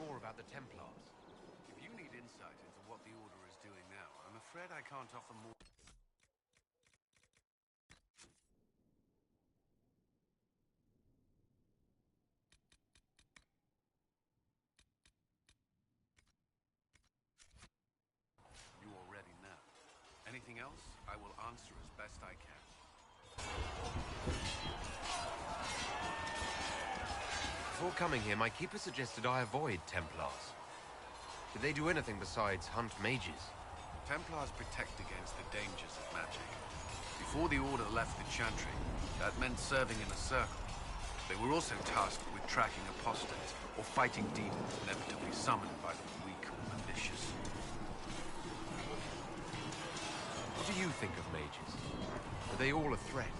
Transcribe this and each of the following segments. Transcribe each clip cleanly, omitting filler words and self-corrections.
more about the Templars? If you need insight into what the Order is doing now, I'm afraid I can't offer more. You already know. Anything else, I will answer as best I can. Before coming here, my keeper suggested I avoid Templars. Did they do anything besides hunt mages? Templars protect against the dangers of magic. Before the Order left the Chantry, that meant serving in a circle. They were also tasked with tracking apostates or fighting demons inevitably summoned by the weak or malicious. What do you think of mages? Are they all a threat?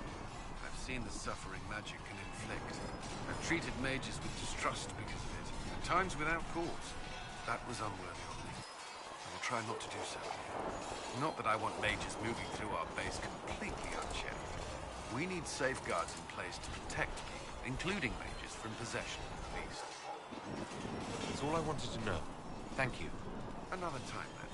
I've seen the suffering magic can inflict. I've treated mages with distrust because of it, at times without cause. That was unworthy of me. I will try not to do so. Not that I want mages moving through our base completely unchecked. We need safeguards in place to protect people, including mages, from possession of the beast. That's all I wanted to know. Thank you. Another time, then.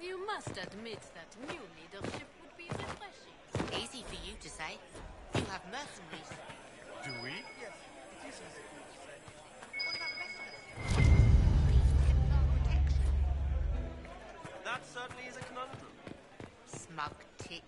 You must admit that new leadership would be refreshing. Easy for you to say. You have mercenaries. Do we? Yes, it is easy for you to say. What about the rest of us? Brief Templar protection. That certainly is a conundrum. Smug tit.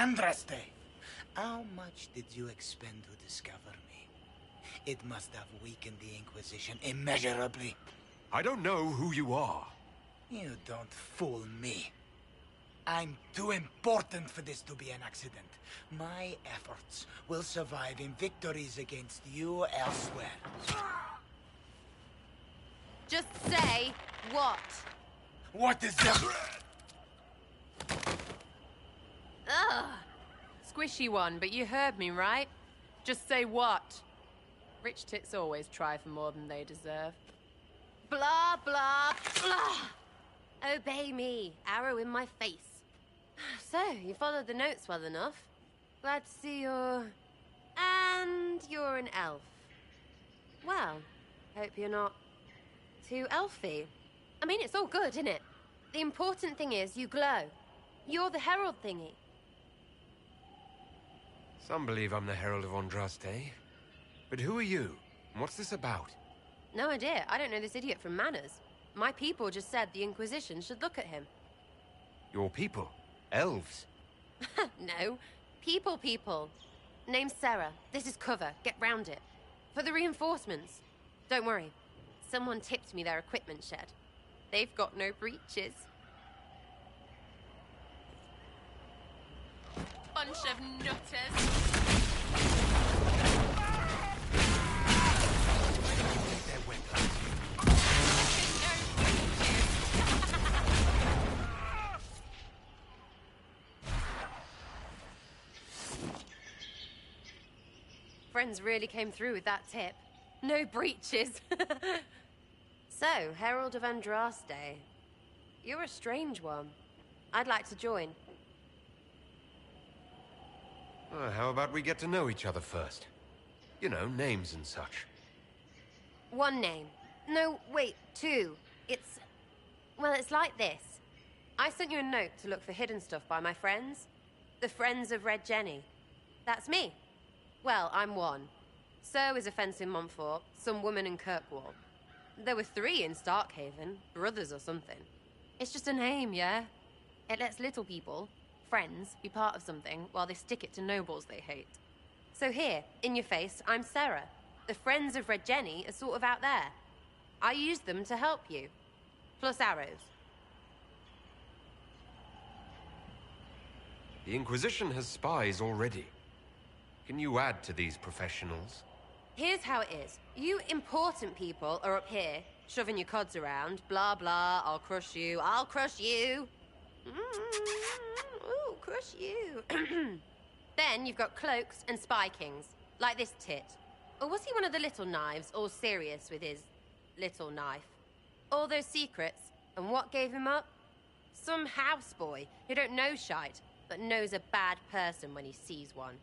Andraste! How much did you expend to discover me? It must have weakened the Inquisition immeasurably. I don't know who you are. You don't fool me. I'm too important for this to be an accident. My efforts will survive in victories against you elsewhere. Just say what? What is that? Ugh! Squishy one, but you heard me, right? Just say what? Rich tits always try for more than they deserve. Blah, blah, blah! Obey me. Arrow in my face. So, you followed the notes well enough. Glad to see you're... And you're an elf. Well, hope you're not too elfy. I mean, it's all good, isn't it? The important thing is you glow. You're the herald thingy. Some believe I'm the Herald of Andraste. But who are you? And what's this about? No idea. I don't know this idiot from Manners. My people just said the Inquisition should look at him. Your people? Elves? No. People. Name's Sarah. This is cover. Get round it. For the reinforcements. Don't worry. Someone tipped me their equipment shed. They've got no breaches. Bunch of nutters. Friends really came through with that tip. No breaches. So, Herald of Andraste. You're a strange one. I'd like to join. How about we get to know each other first? You know, names and such. One name. No, wait, two. Well, it's like this. I sent you a note to look for hidden stuff by my friends. The Friends of Red Jenny. That's me. Well, I'm one. So is a fence in Montfort, some woman in Kirkwall. There were 3 in Starkhaven, brothers or something. It's just a name, yeah? It lets little people, friends, be part of something while they stick it to nobles they hate. So here, in your face, I'm Sarah. The Friends of Red Jenny are sort of out there. I used them to help you. Plus arrows. The Inquisition has spies already. Can you add to these professionals? Here's how it is. You important people are up here, shoving your cods around. Blah, blah, I'll crush you. Ooh, crush you. Then you've got cloaks and spy kings, like this tit. Or was he one of the little knives, all serious with his little knife? All those secrets, and what gave him up? Some houseboy who don't know shite, but knows a bad person when he sees one.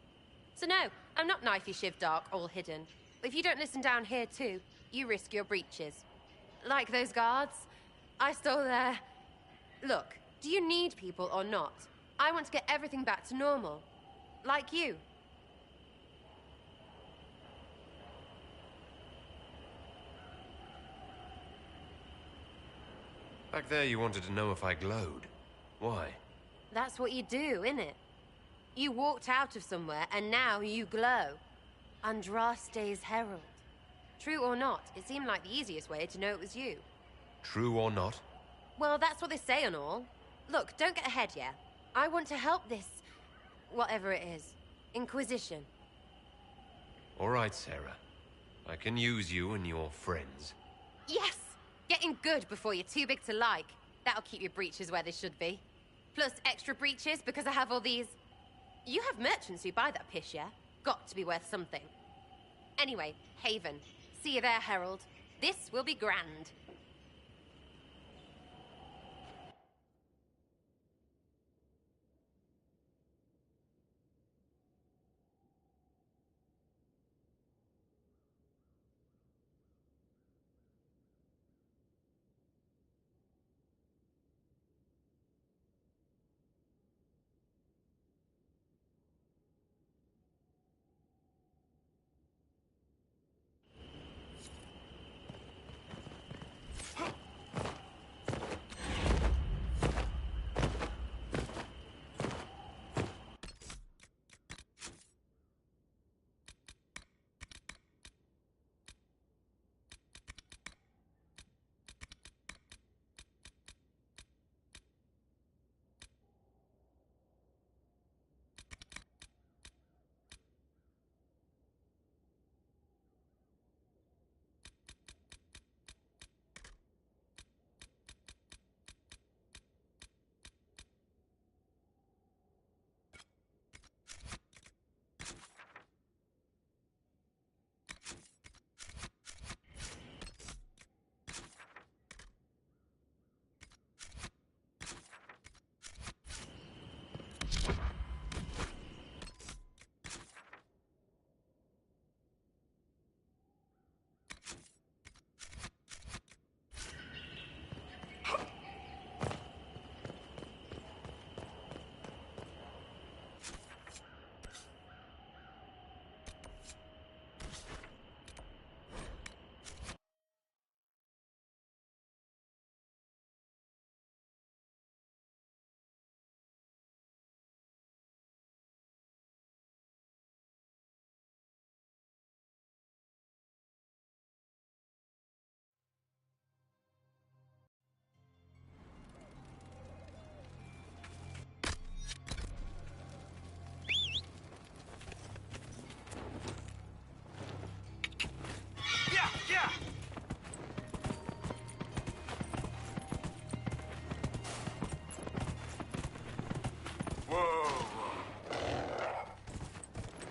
So no, I'm not knifey shiv dark, all hidden. But if you don't listen down here too, you risk your breeches. Like those guards, I stole their... Look, do you need people or not? I want to get everything back to normal. Like you. Back there you wanted to know if I glowed. Why? That's what you do, innit? You walked out of somewhere, and now you glow. Andraste's herald. True or not, it seemed like the easiest way to know it was you. True or not? Well, that's what they say and all. Look, don't get ahead, yeah? I want to help this... whatever it is. Inquisition. All right, Sarah. I can use you and your friends. Yes! Getting good before you're too big to like. That'll keep your breeches where they should be. Plus extra breeches because I have all these... You have merchants who buy that piss, yeah? Got to be worth something. Anyway, Haven. See you there, Herald. This will be grand.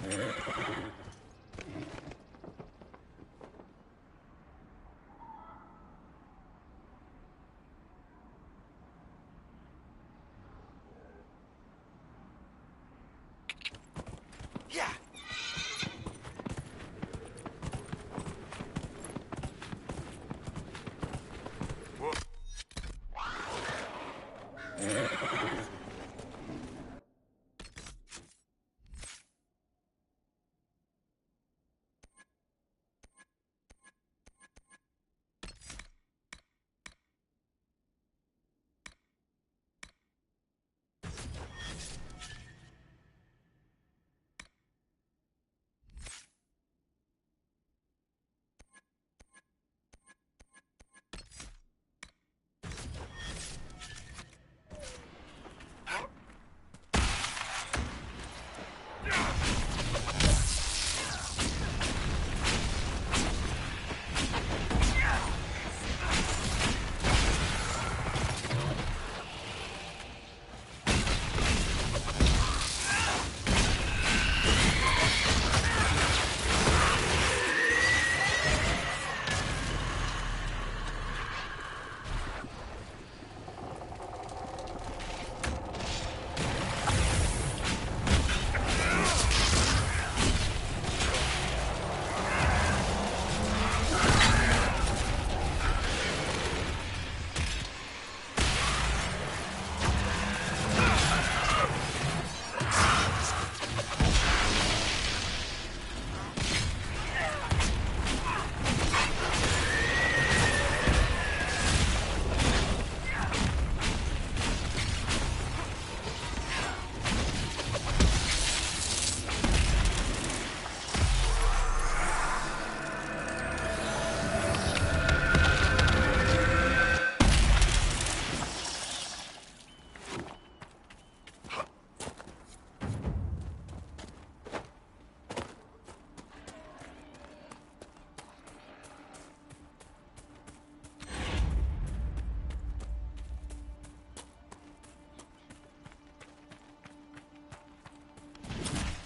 Yeah.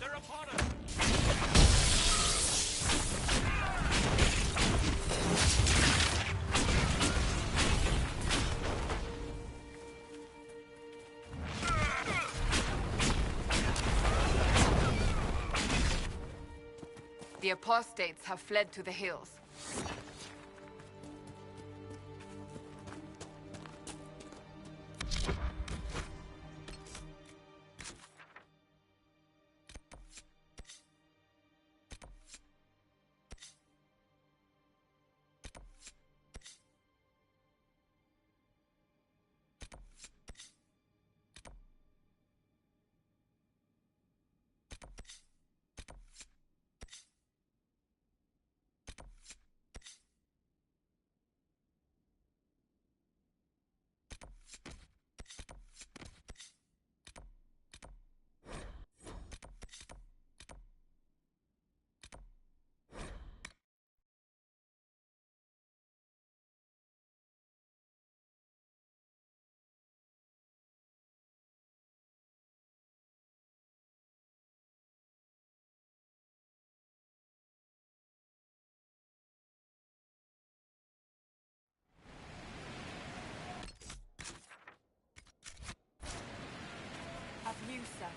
They're upon us! The apostates have fled to the hills. Abusa.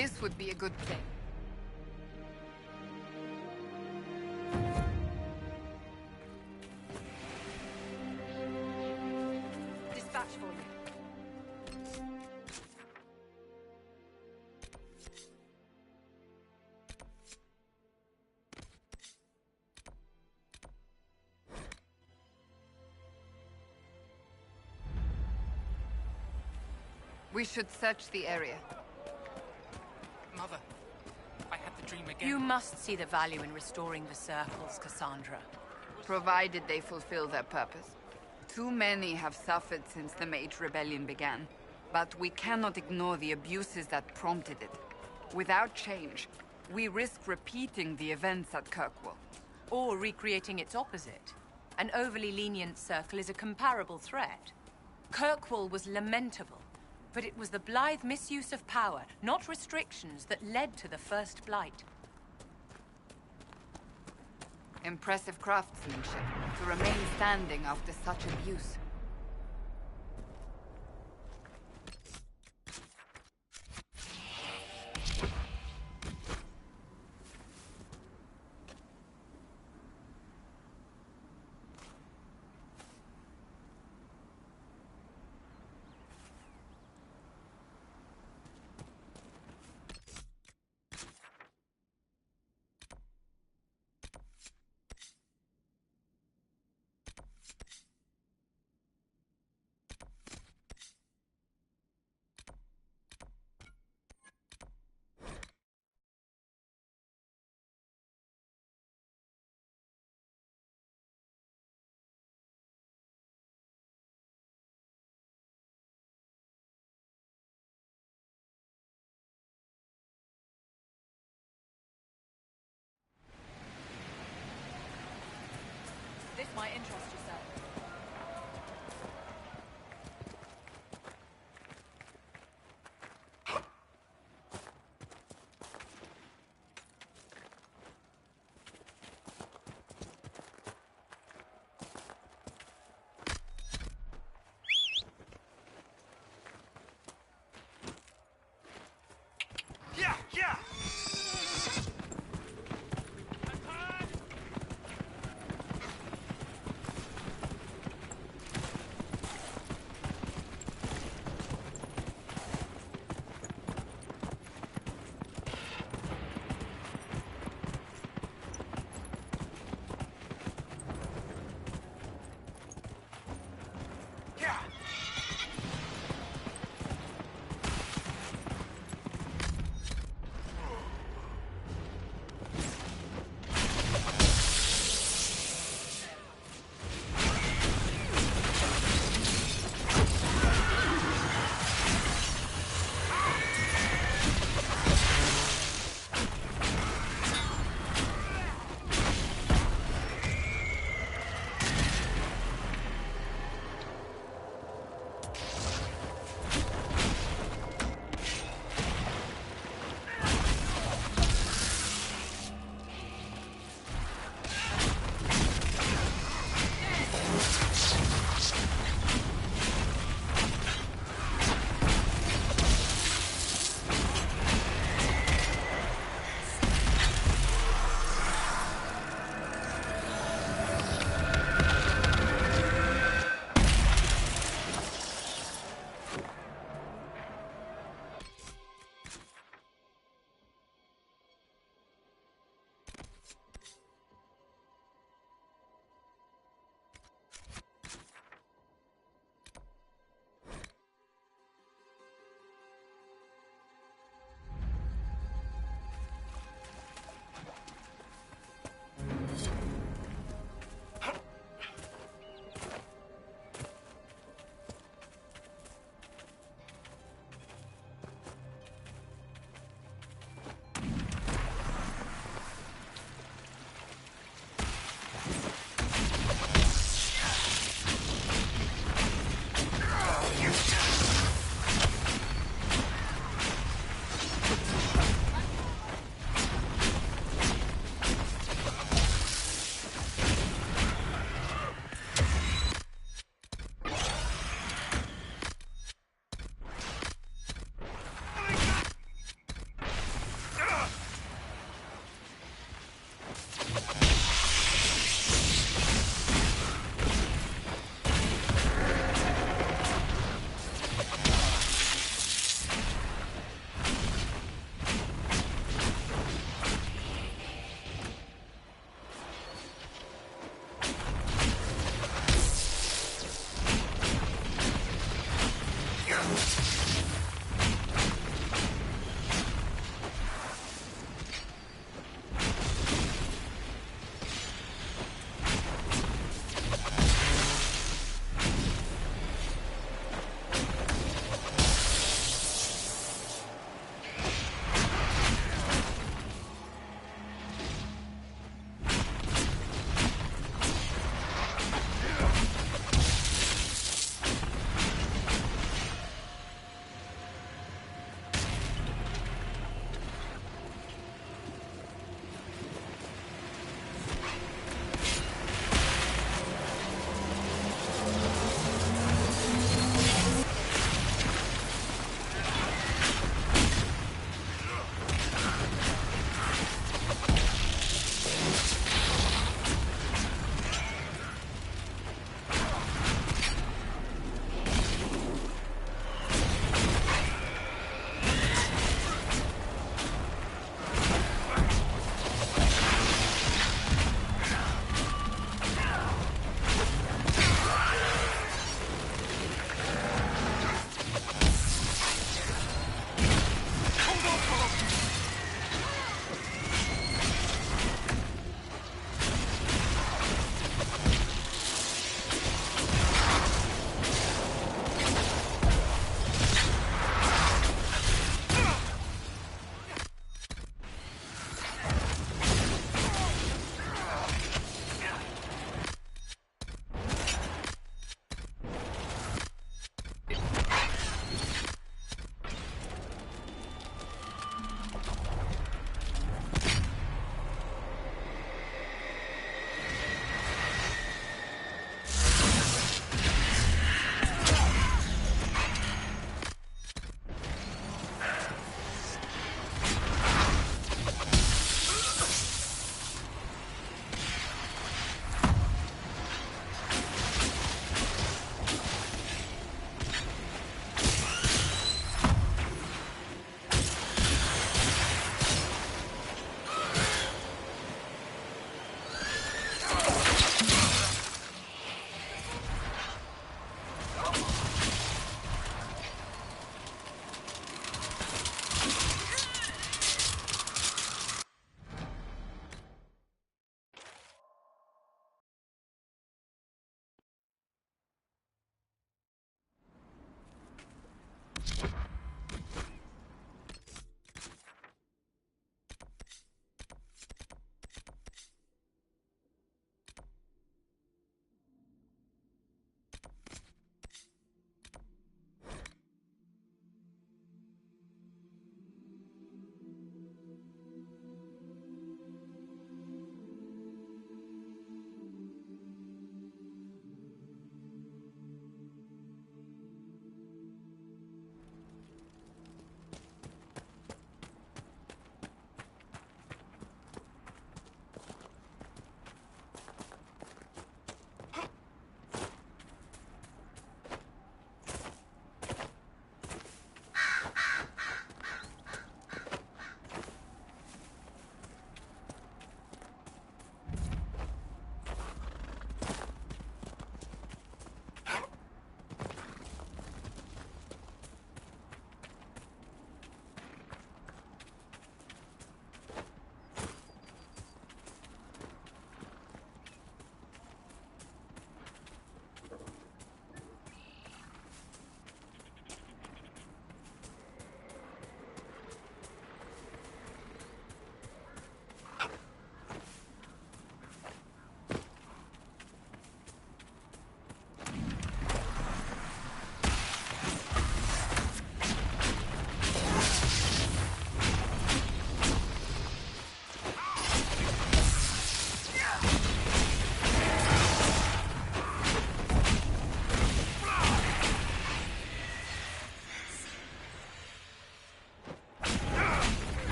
This would be a good place. Dispatch for you. We should search the area. Mother, I had the dream again. You must see the value in restoring the circles, Cassandra. Provided they fulfill their purpose. Too many have suffered since the Mage Rebellion began. But we cannot ignore the abuses that prompted it. Without change, we risk repeating the events at Kirkwall. Or recreating its opposite. An overly lenient circle is a comparable threat. Kirkwall was lamentable, but it was the blithe misuse of power, not restrictions, that led to the first blight. Impressive craftsmanship to remain standing after such abuse.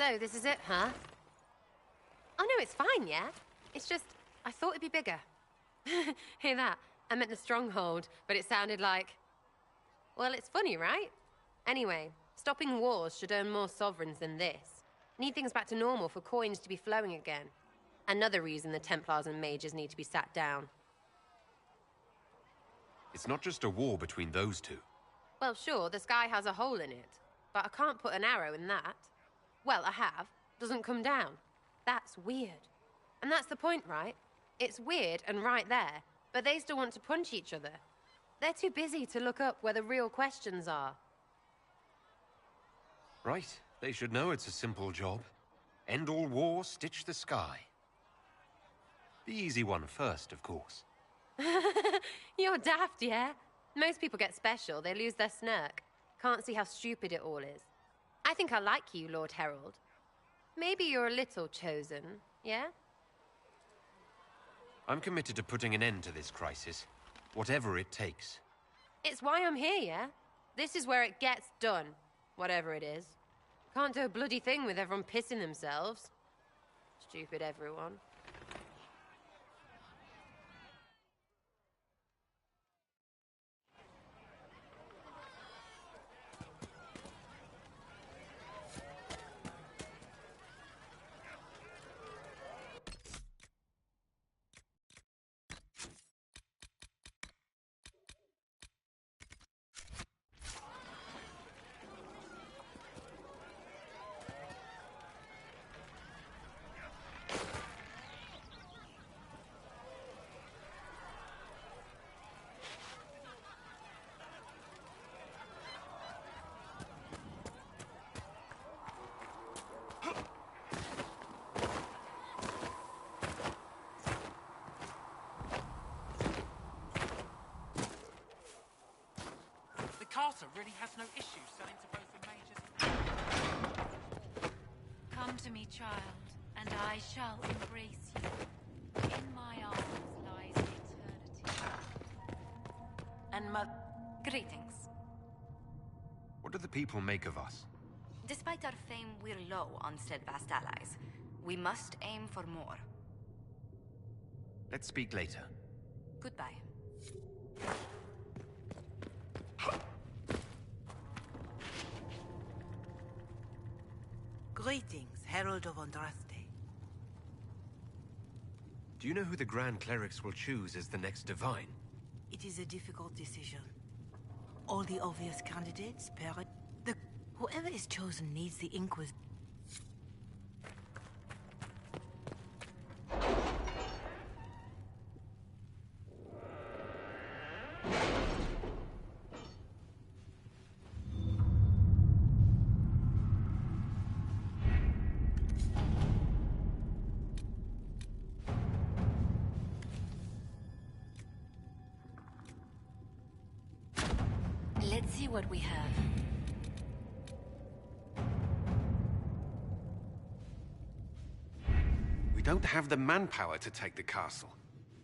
So, this is it, huh? Oh, no, it's fine, yeah? It's just, I thought it'd be bigger. Hear that? I meant the stronghold, but it sounded like... Well, it's funny, right? Anyway, stopping wars should earn more sovereigns than this. Need things back to normal for coins to be flowing again. Another reason the Templars and mages need to be sat down. It's not just a war between those two. Well, sure, the sky has a hole in it, but I can't put an arrow in that. Well, I have. Doesn't come down. That's weird. And that's the point, right? It's weird and right there, but they still want to punch each other. They're too busy to look up where the real questions are. Right. They should know it's a simple job. End all war, stitch the sky. The easy one first, of course. You're daft, yeah? Most people get special, they lose their snark. Can't see how stupid it all is. I think I like you, Lord Herald. Maybe you're a little chosen, yeah? I'm committed to putting an end to this crisis, whatever it takes. It's why I'm here, yeah? This is where it gets done, whatever it is. Can't do a bloody thing with everyone pissing themselves. Stupid everyone. The castle really has no issues selling to both the mages. Come to me, child, and I shall embrace you. In my arms lies eternity. And greetings. What do the people make of us? Despite our fame, we're low on steadfast allies. We must aim for more. Let's speak later. Goodbye. Greetings, Herald of Andraste. Do you know who the Grand Clerics will choose as the next Divine? It is a difficult decision. All the obvious candidates, whoever is chosen needs the Inquisition. Let's see what we have. We don't have the manpower to take the castle.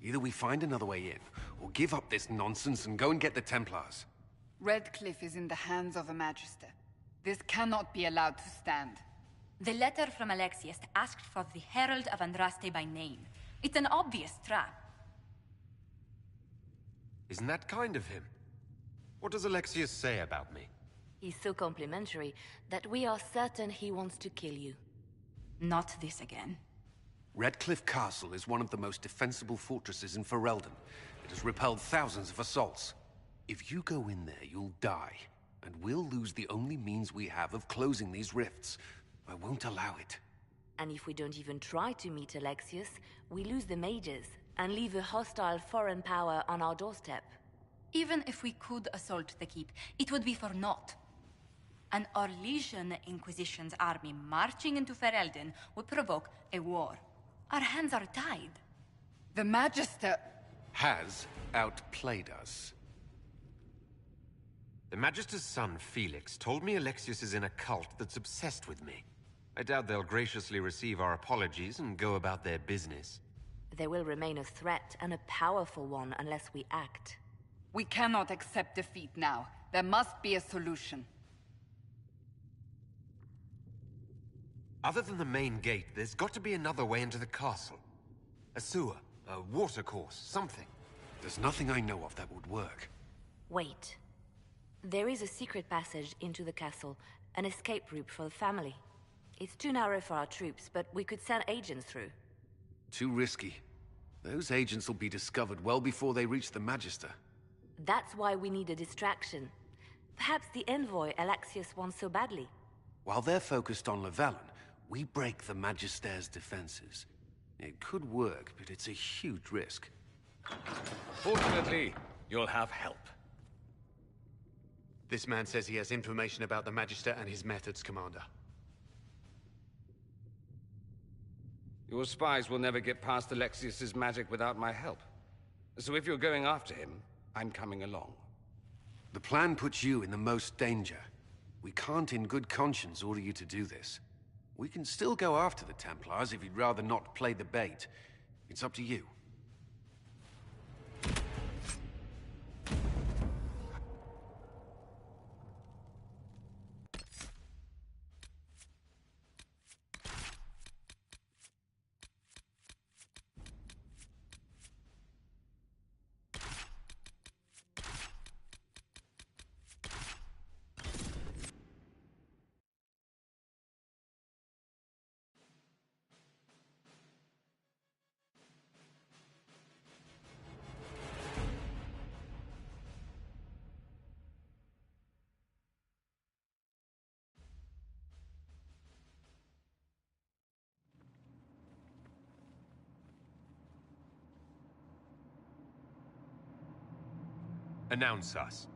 Either we find another way in, or give up this nonsense and go and get the Templars. Redcliffe is in the hands of a Magister. This cannot be allowed to stand. The letter from Alexius asked for the Herald of Andraste by name. It's an obvious trap. Isn't that kind of him? What does Alexius say about me? He's so complimentary that we are certain he wants to kill you. Not this again. Redcliffe Castle is one of the most defensible fortresses in Ferelden. It has repelled thousands of assaults. If you go in there, you'll die. And we'll lose the only means we have of closing these rifts. I won't allow it. And if we don't even try to meet Alexius, we lose the mages and leave a hostile foreign power on our doorstep. Even if we could assault the keep, it would be for naught. An Orlesian Inquisition's army marching into Ferelden would provoke a war. Our hands are tied. The Magister has outplayed us. The Magister's son, Felix, told me Alexius is in a cult that's obsessed with me. I doubt they'll graciously receive our apologies and go about their business. They will remain a threat, and a powerful one, unless we act. We cannot accept defeat now. There must be a solution. Other than the main gate, there's got to be another way into the castle. A sewer, a watercourse, something. There's nothing I know of that would work. Wait. There is a secret passage into the castle, an escape route for the family. It's too narrow for our troops, but we could send agents through. Too risky. Those agents will be discovered well before they reach the Magister. That's why we need a distraction. Perhaps the envoy Alexius wants so badly. While they're focused on Llewellyn, we break the Magister's defenses. It could work, but it's a huge risk. Fortunately, you'll have help. This man says he has information about the Magister and his methods, Commander. Your spies will never get past Alexius's magic without my help. So if you're going after him, I'm coming along. The plan puts you in the most danger. We can't in good conscience order you to do this. We can still go after the Templars if you'd rather not play the bait. It's up to you. Announce us.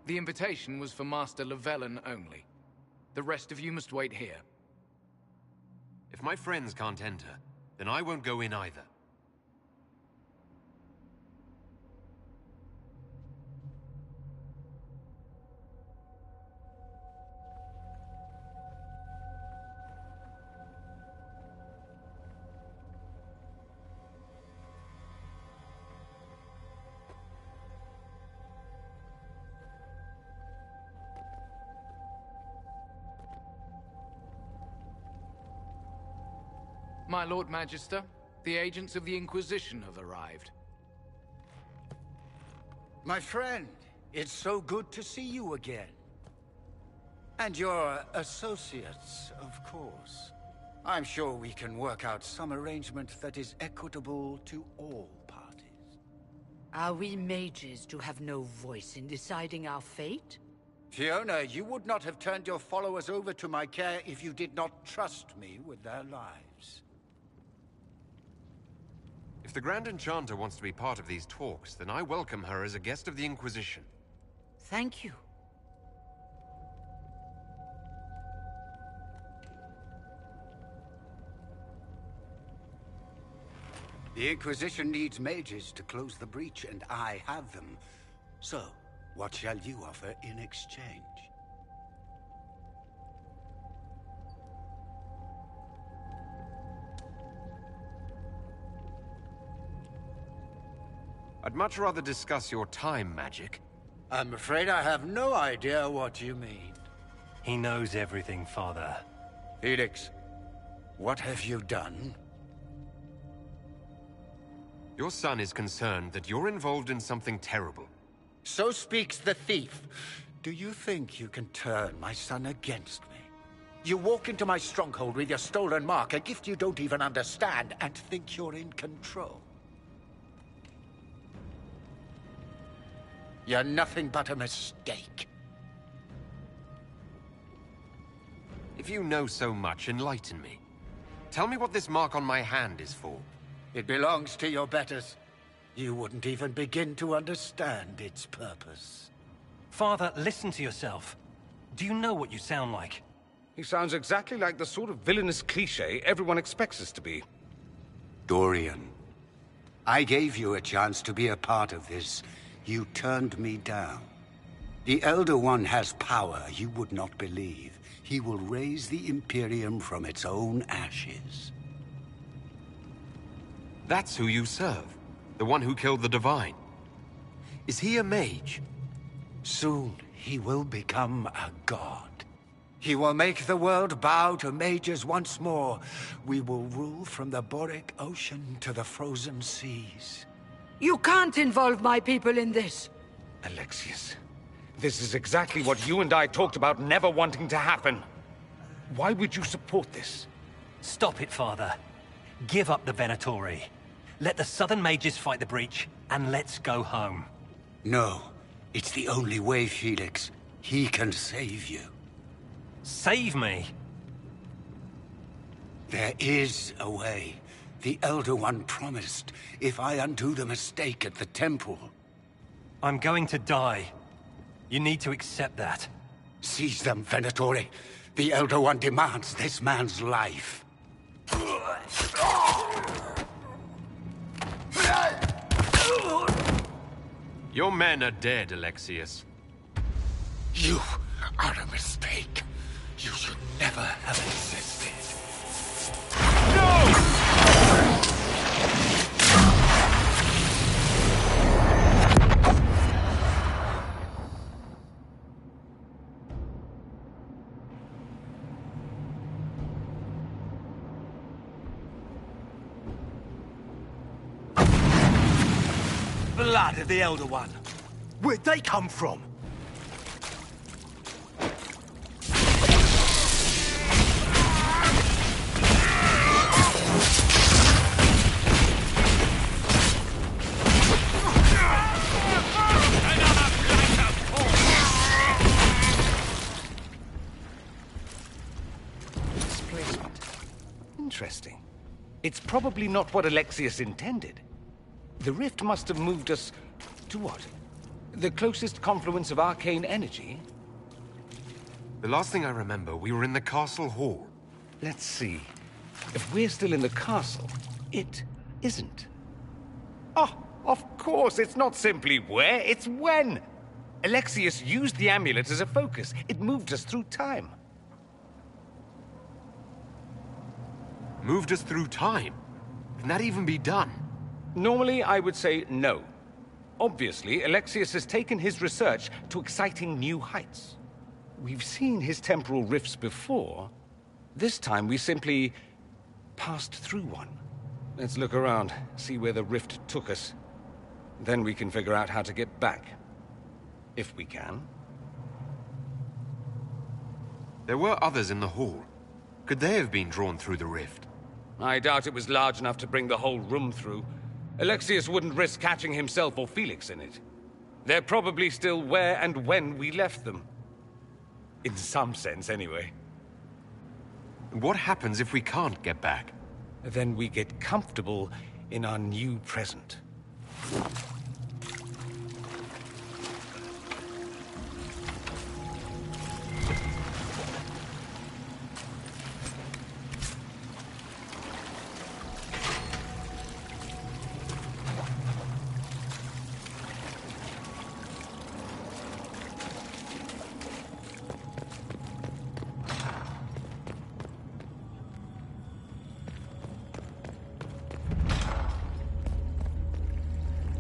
The invitation was for Master Llewellyn only. The rest of you must wait here. If my friends can't enter, then I won't go in either. My Lord Magister, the agents of the Inquisition have arrived. My friend, it's so good to see you again. And your associates, of course. I'm sure we can work out some arrangement that is equitable to all parties. Are we mages to have no voice in deciding our fate? Fiona, you would not have turned your followers over to my care if you did not trust me with their lives. If the Grand Enchanter wants to be part of these talks, then I welcome her as a guest of the Inquisition. Thank you. The Inquisition needs mages to close the breach, and I have them. So, what shall you offer in exchange? I'd much rather discuss your time magic. I'm afraid I have no idea what you mean. He knows everything, Father. Felix, what have you done? Your son is concerned that you're involved in something terrible. So speaks the thief. Do you think you can turn my son against me? You walk into my stronghold with your stolen mark, a gift you don't even understand, and think you're in control. You're nothing but a mistake. If you know so much, enlighten me. Tell me what this mark on my hand is for. It belongs to your betters. You wouldn't even begin to understand its purpose. Father, listen to yourself. Do you know what you sound like? He sounds exactly like the sort of villainous cliché everyone expects us to be. Dorian, I gave you a chance to be a part of this. You turned me down. The Elder One has power you would not believe. He will raise the Imperium from its own ashes. That's who you serve. The one who killed the Divine. Is he a mage? Soon he will become a god. He will make the world bow to mages once more. We will rule from the Boric Ocean to the frozen seas. You can't involve my people in this. Alexius, this is exactly what you and I talked about never wanting to happen. Why would you support this? Stop it, Father. Give up the Venatori. Let the Southern Mages fight the breach, and let's go home. No. It's the only way, Felix. He can save you. Save me? There is a way. The Elder One promised, if I undo the mistake at the temple. I'm going to die. You need to accept that. Seize them, Venatori. The Elder One demands this man's life. Your men are dead, Alexius. You are a mistake. You should never have existed. Blood of the Elder One. Where'd they come from? Displacement. Interesting. It's probably not what Alexius intended. The rift must have moved us to what? The closest confluence of arcane energy? The last thing I remember, we were in the castle hall. Let's see. If we're still in the castle, it isn't. Oh, of course, it's not simply where, it's when! Alexius used the amulet as a focus. It moved us through time. Moved us through time? Can that even be done? Normally, I would say no. Obviously, Alexius has taken his research to exciting new heights. We've seen his temporal rifts before. This time, we simply passed through one. Let's look around, see where the rift took us. Then we can figure out how to get back. If we can. There were others in the hall. Could they have been drawn through the rift? I doubt it was large enough to bring the whole room through. Alexius wouldn't risk catching himself or Felix in it. They're probably still where and when we left them. In some sense, anyway. What happens if we can't get back? Then we get comfortable in our new present.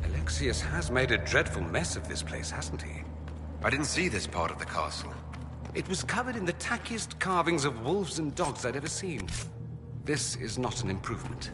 Alexius has made a dreadful mess of this place, hasn't he? I didn't see this part of the castle. It was covered in the tackiest carvings of wolves and dogs I'd ever seen. This is not an improvement.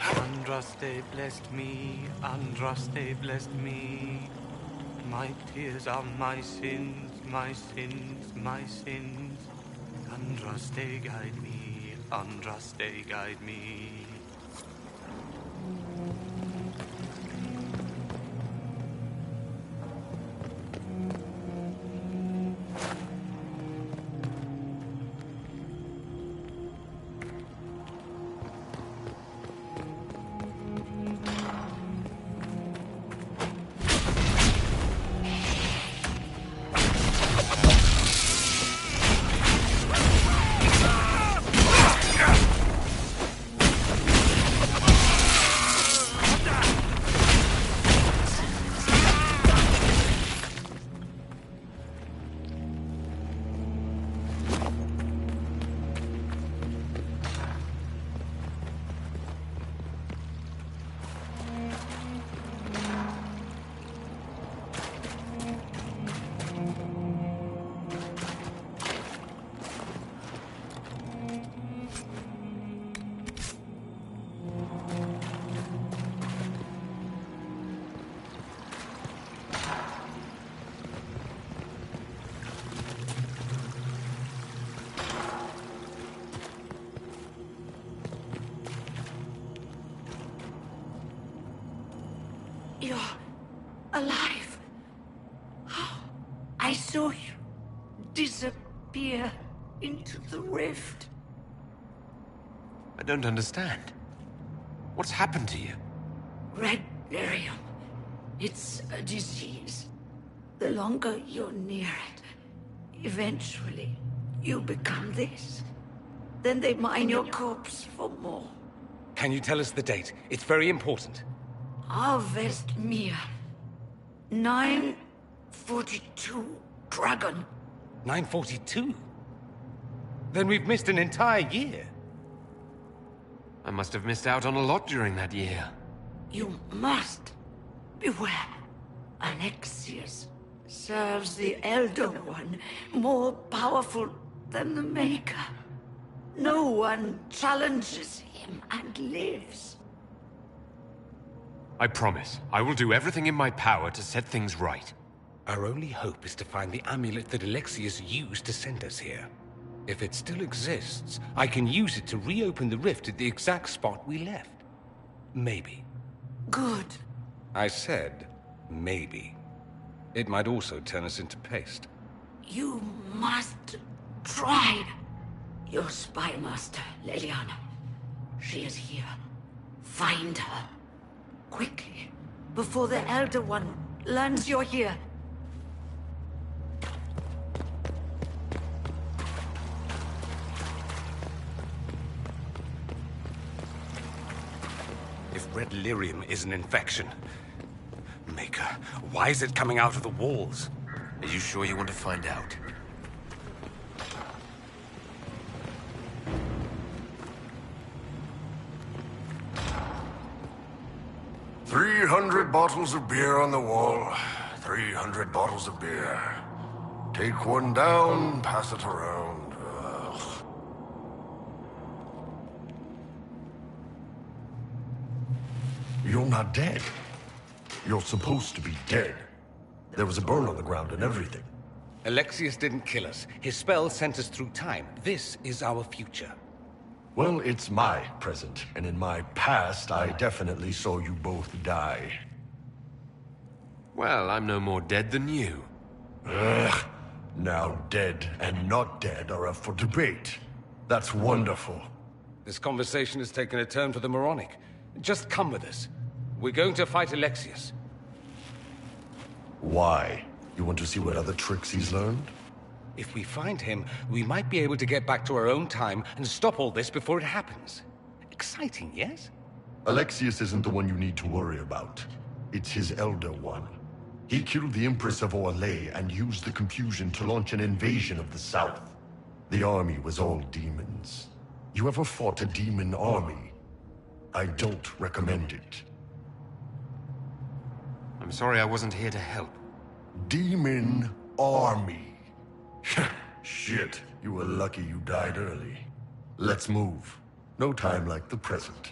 Andraste blessed me, Andraste blessed me. My tears are my sins, my sins, my sins. Andraste, guide me, Andraste, guide me. You're alive. I saw you disappear into the rift. I don't understand. What's happened to you? Red lyrium. It's a disease. The longer you're near it, eventually you become this. Then they mine your corpse for more. Can you tell us the date? It's very important. Harvest Mir. 942 Dragon. 942? Then we've missed an entire year. I must have missed out on a lot during that year. You must beware. Alexius serves the Elder One, more powerful than the Maker. No one challenges him and lives. I promise. I will do everything in my power to set things right. Our only hope is to find the amulet that Alexius used to send us here. If it still exists, I can use it to reopen the rift at the exact spot we left. Maybe. Good. I said, maybe. It might also turn us into paste. You must try. Your spy master, Leliana. She is here. Find her. Quickly, before the Elder One learns you're here. If red lyrium is an infection... Maker, why is it coming out of the walls? Are you sure you want to find out? "300 bottles of beer on the wall. 300 bottles of beer. Take one down, pass it around. Ugh. You're not dead. You're supposed to be dead. There was a burn on the ground and everything. Alexius didn't kill us. His spell sent us through time. This is our future. Well, it's my present, and in my past, I definitely saw you both die. Well, I'm no more dead than you. Ugh. Now dead and not dead are up for debate. That's wonderful. This conversation has taken a turn for the moronic. Just come with us. We're going to fight Alexius. Why? You want to see what other tricks he's learned? If we find him, we might be able to get back to our own time and stop all this before it happens. Exciting, yes? Alexius isn't the one you need to worry about. It's his Elder One. He killed the Empress of Orlais and used the confusion to launch an invasion of the South. The army was all demons. You ever fought a demon army? I don't recommend it. I'm sorry I wasn't here to help. Demon army. Shit, you were lucky you died early. Let's move. No time like the present.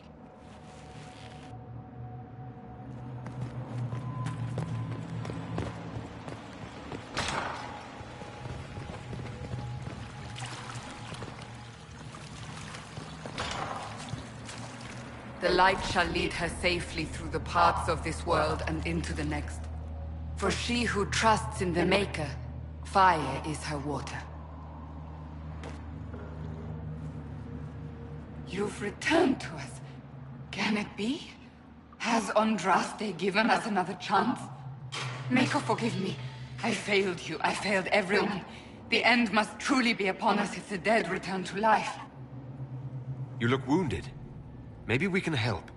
The light shall lead her safely through the paths of this world and into the next. For she who trusts in the Maker, fire is her water. You've returned to us. Can it be? Has Andraste given us another chance? Maker, forgive me. I failed you. I failed everyone. The end must truly be upon us if the dead return to life. You look wounded. Maybe we can help.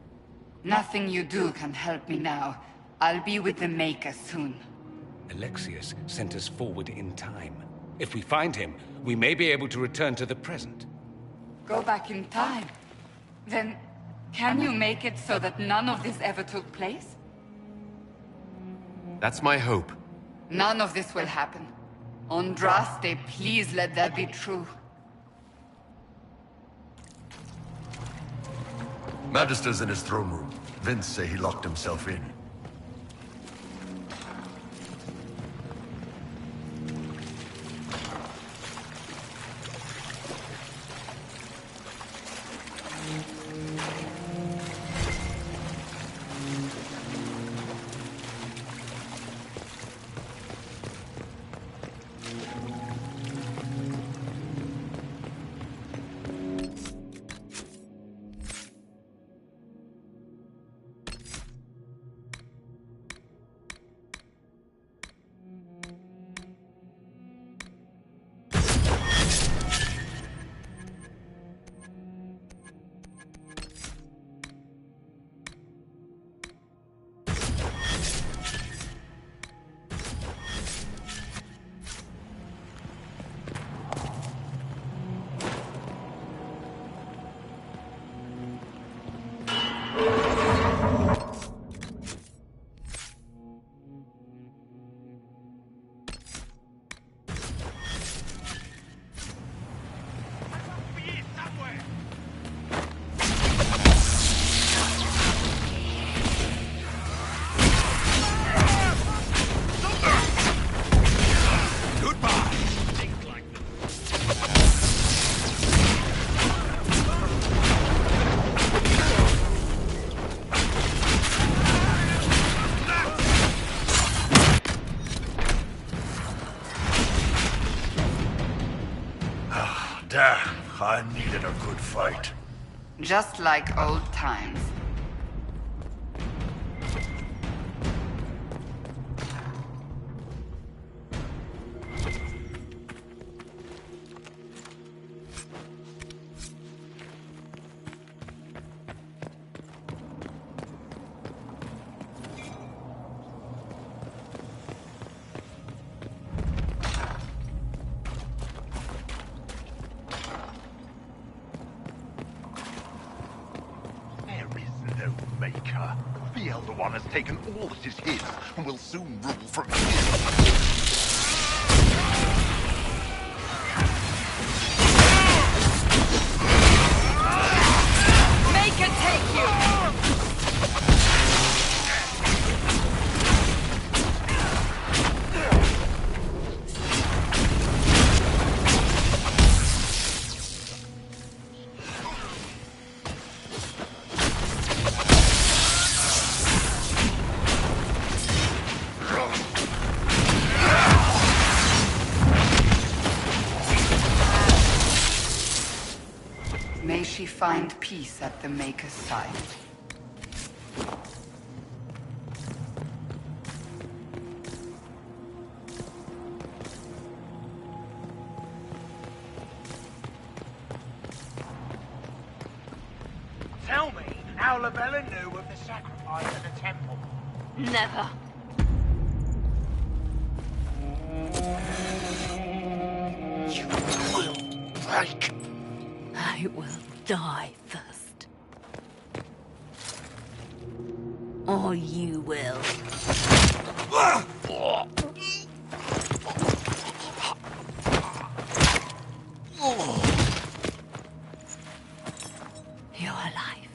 Nothing you do can help me now. I'll be with the Maker soon. Alexius sent us forward in time. If we find him, we may be able to return to the present. Go back in time? Then, can you make it so that none of this ever took place? That's my hope. None of this will happen. Andraste, please let that be true. Magister's in his throne room. Vince say he locked himself in. Damn, I needed a good fight. Just like old times. Maker. The Elder One has taken all that is his, and will soon rule from here. May she find peace at the Maker's side. Tell me how Lavella knew of the sacrifice at the temple. Never. You will break. I will die first. Or you will. You're alive.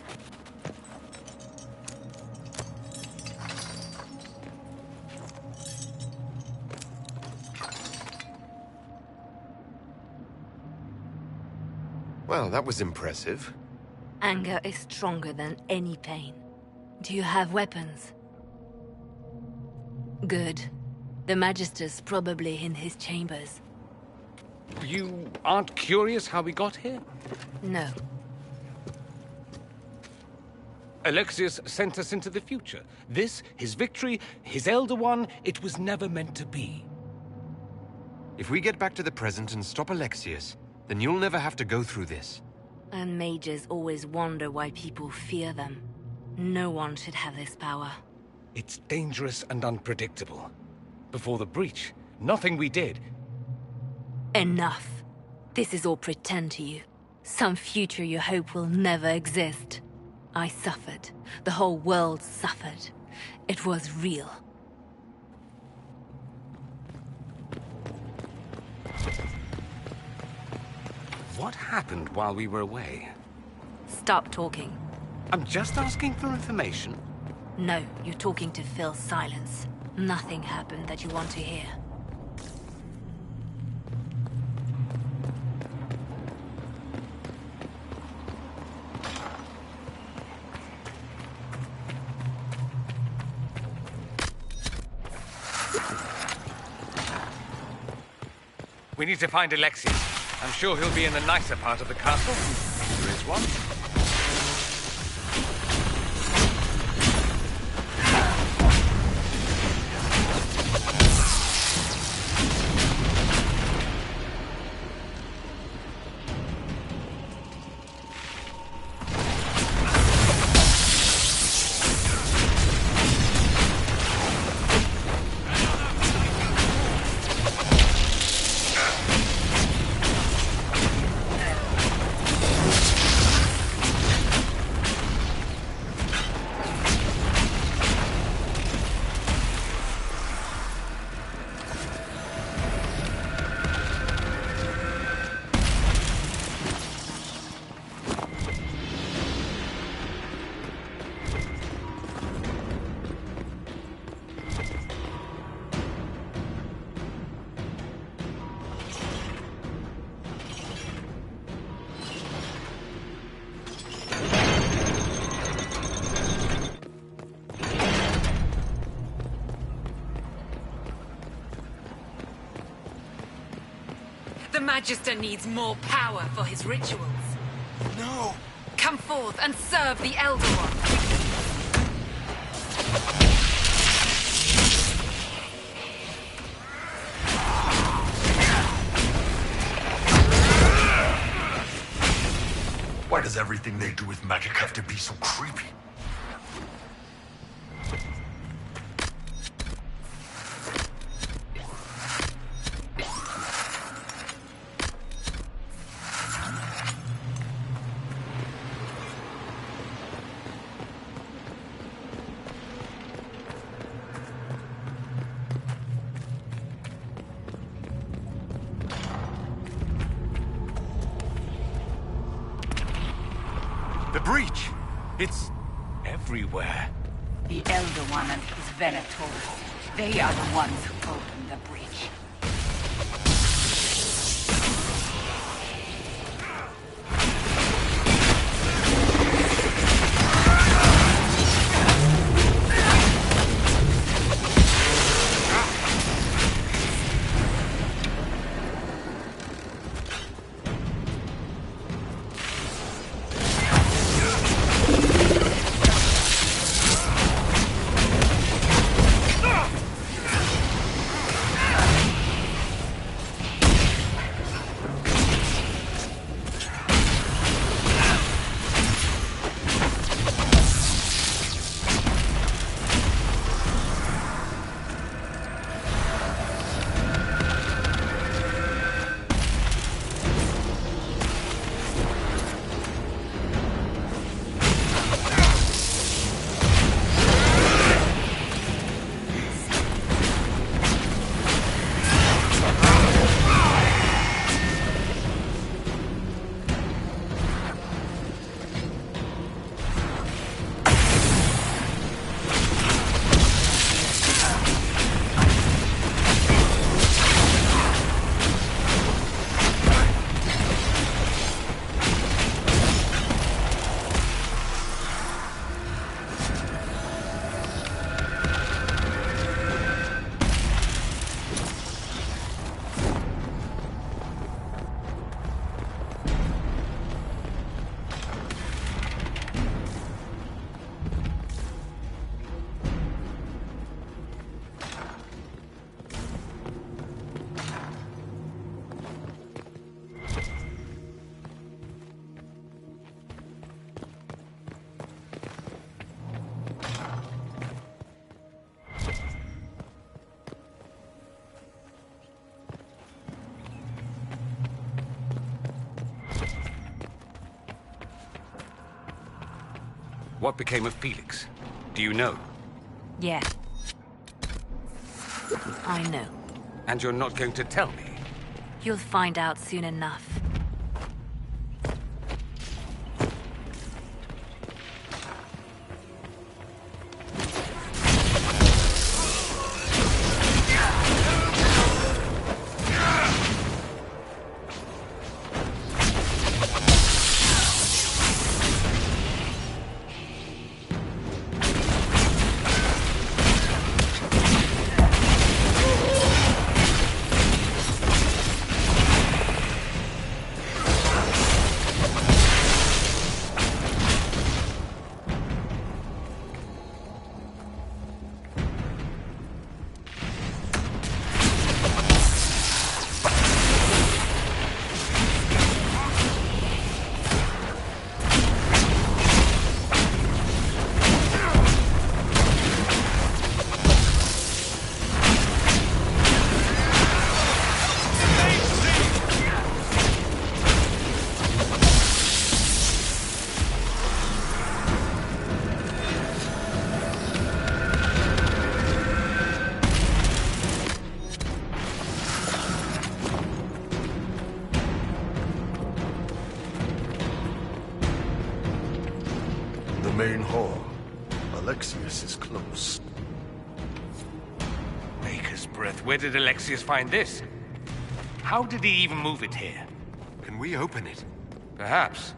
Well, that was impressive. Anger is stronger than any pain. Do you have weapons? Good. The Magister's probably in his chambers. You aren't curious how we got here? No. Alexius sent us into the future. This, his victory, his Elder One, it was never meant to be. If we get back to the present and stop Alexius, then you'll never have to go through this. And mages always wonder why people fear them. No one should have this power. It's dangerous and unpredictable. Before the breach, nothing we did. Enough. This is all pretend to you. Some future you hope will never exist. I suffered. The whole world suffered. It was real. What happened while we were away? Stop talking. I'm just asking for information. No, you're talking to fill silence. Nothing happened that you want to hear. We need to find Alexius. I'm sure he'll be in the nicer part of the castle. There is one. The Magister needs more power for his rituals. No! Come forth and serve the Elder One. Why does everything they do with magic have to be so creepy? The breach! It's everywhere. The Elder One and his Venators. They are the ones who opened the breach. What became of Felix? Do you know? Yeah. I know. And you're not going to tell me? You'll find out soon enough. Main hall. Alexius is close. Baker's breath. Where did Alexius find this? How did he even move it here? Can we open it? Perhaps.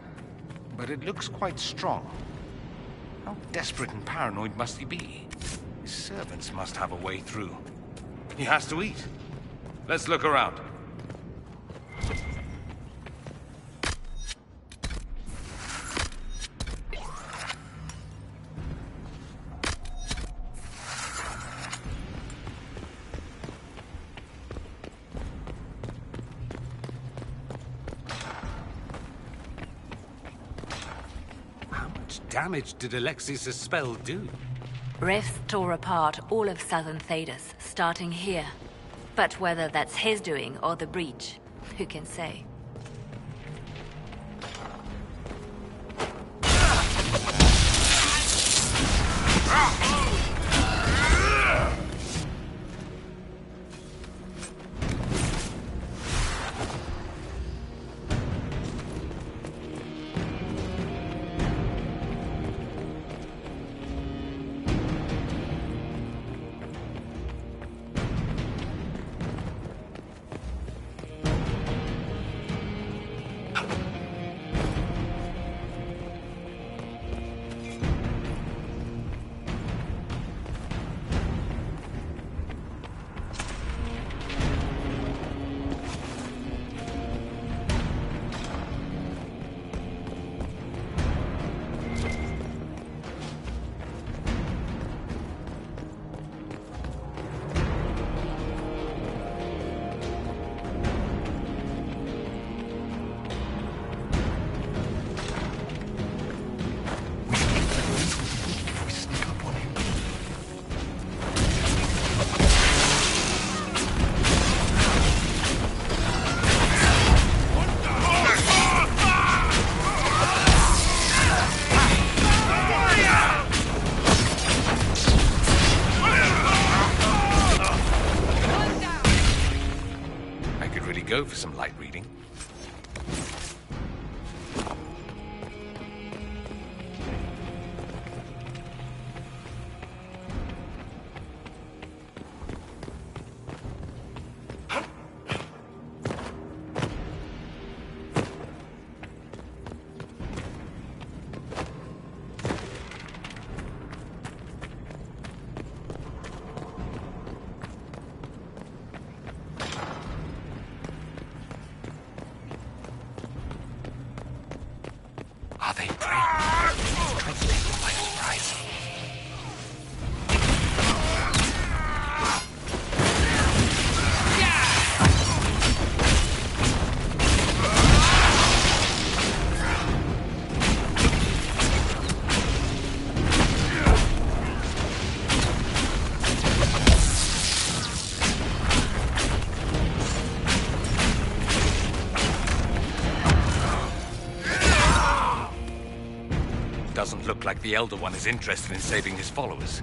But it looks quite strong. How desperate and paranoid must he be? His servants must have a way through. He has to eat. Let's look around. Damage did Alexius' spell do? Rifts tore apart all of southern Thedas, starting here. But whether that's his doing or the breach, who can say? Go for some light reading. look like the Elder One is interested in saving his followers.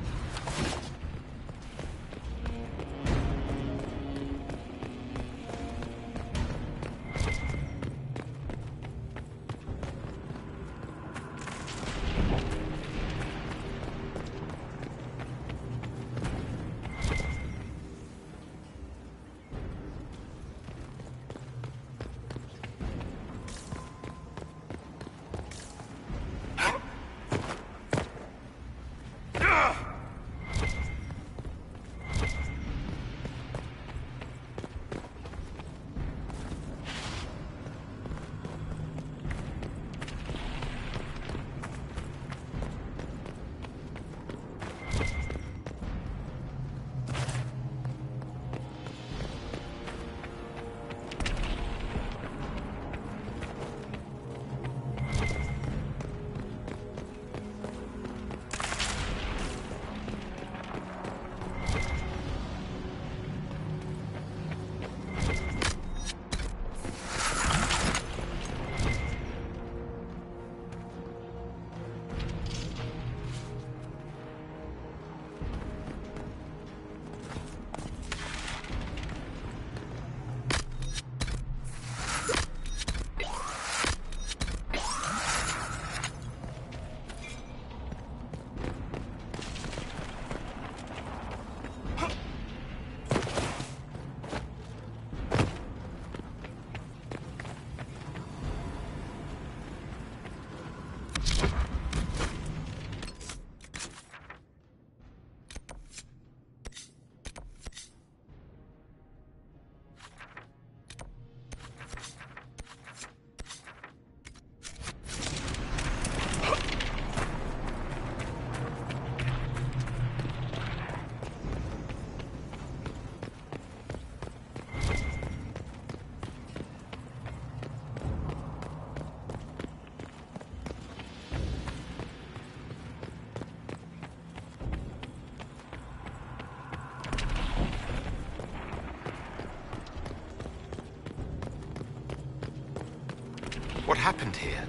What happened here?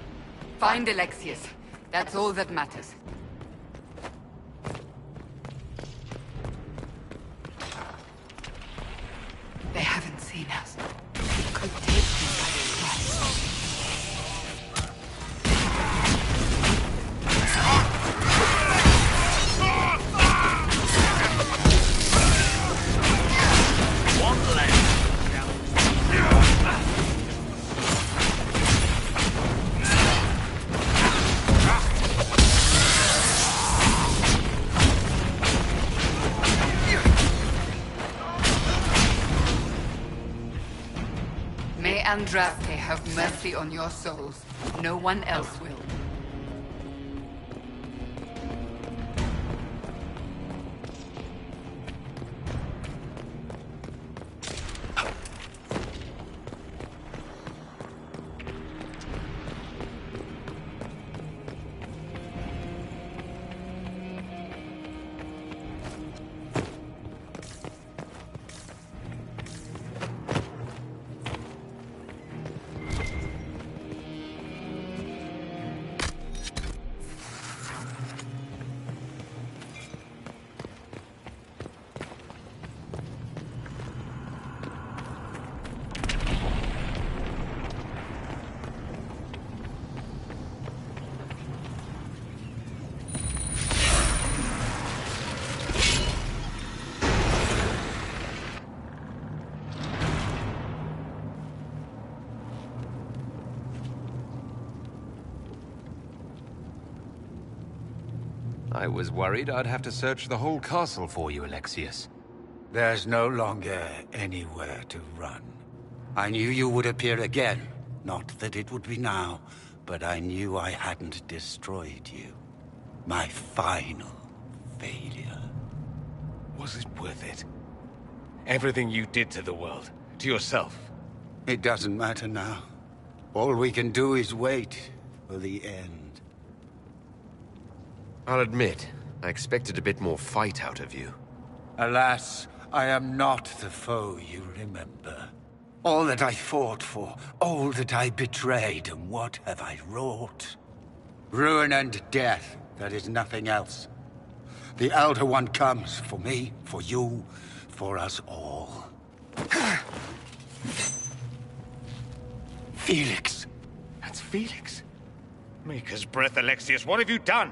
Find Alexius. That's all that matters. They haven't seen us. We could take them by surprise. One left. May Andraste have mercy on your souls. No one else will. I was worried I'd have to search the whole castle for you, Alexius. There's no longer anywhere to run. I knew you would appear again. Not that it would be now, but I knew I hadn't destroyed you. My final failure. Was it worth it? Everything you did to the world, to yourself. It doesn't matter now. All we can do is wait for the end. I'll admit, I expected a bit more fight out of you. Alas, I am not the foe you remember. All that I fought for, all that I betrayed, and what have I wrought? Ruin and death, There is nothing else. The Elder One comes for me, for you, for us all. Felix. That's Felix. Maker's breath, Alexius. What have you done?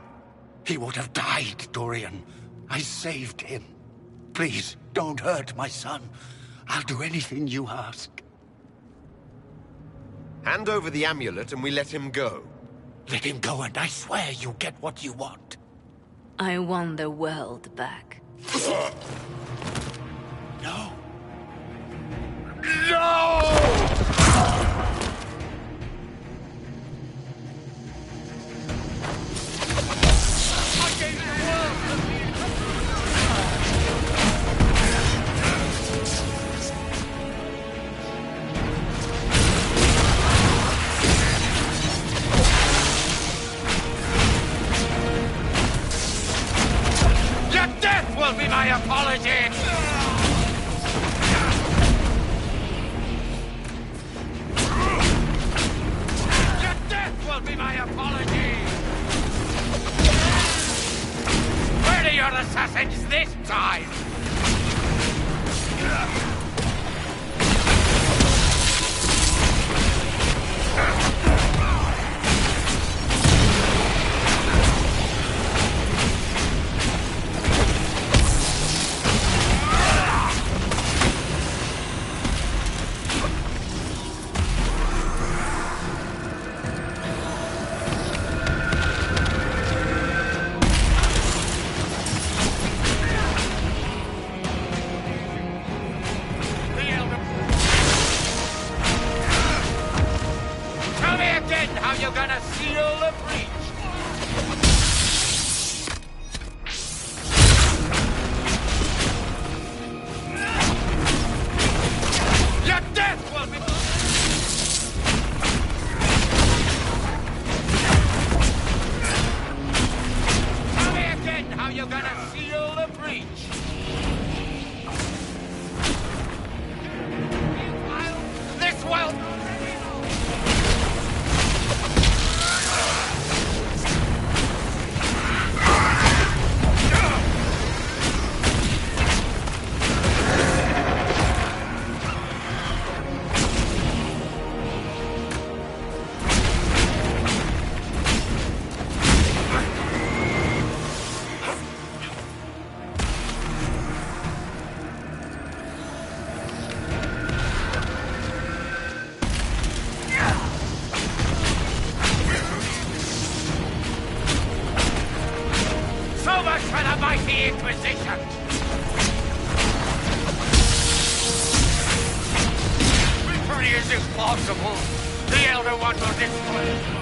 He would have died, Dorian. I saved him. Please, don't hurt my son. I'll do anything you ask. Hand over the amulet and we let him go. Let him go and I swear you'll get what you want. I want the world back. No. No! Will be my apology! Your death will be my apology! Where are your assassins this time? How you gonna seal the breach? Your death will be... Tell me again how you gonna seal the breach? This will... So much for the mighty Inquisition! Victory is impossible! The Elder One will destroy...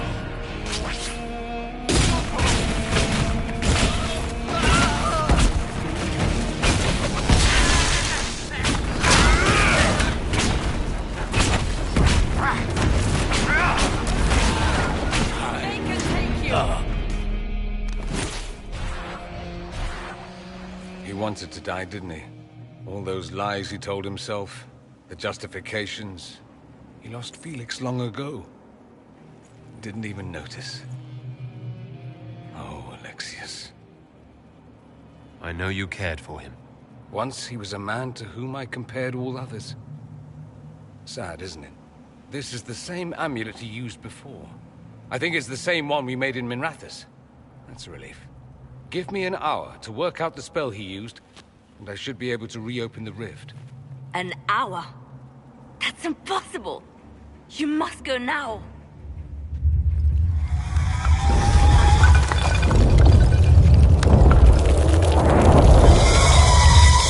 He wanted to die, didn't he? All those lies he told himself, the justifications. He lost Felix long ago. Didn't even notice. Oh, Alexius. I know you cared for him. Once he was a man to whom I compared all others. Sad, isn't it? This is the same amulet he used before. I think it's the same one we made in Minrathous. That's a relief. Give me an hour to work out the spell he used, and I should be able to reopen the rift. An hour? That's impossible! You must go now!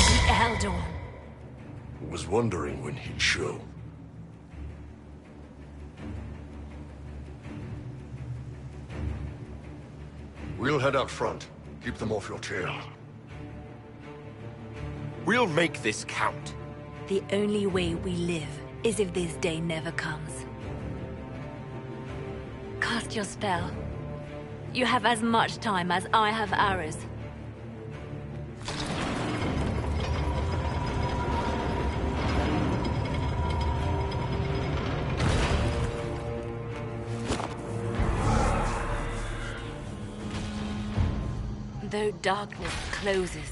The Elder One. Was wondering when he'd show. We'll head out front. Keep them off your tail. We'll make this count. The only way we live is if this day never comes. Cast your spell. You have as much time as I have arrows. Though darkness closes,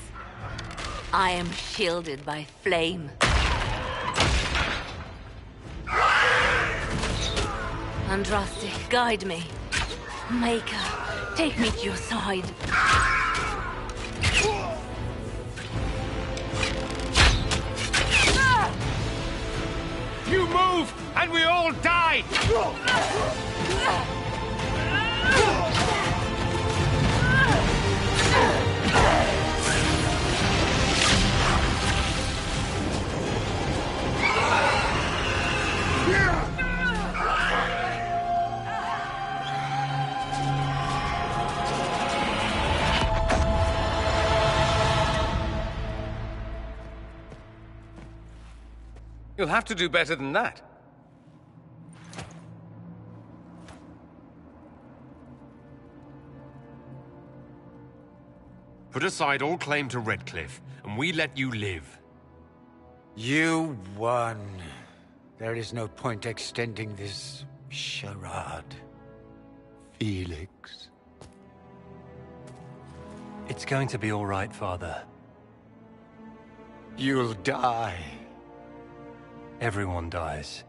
I am shielded by flame. Andraste, guide me. Maker, take me to your side. You move, and we all die! You'll have to do better than that. Put aside all claim to Redcliffe, and we let you live. You won. There is no point extending this charade. Felix. It's going to be all right, Father. You'll die. Everyone dies.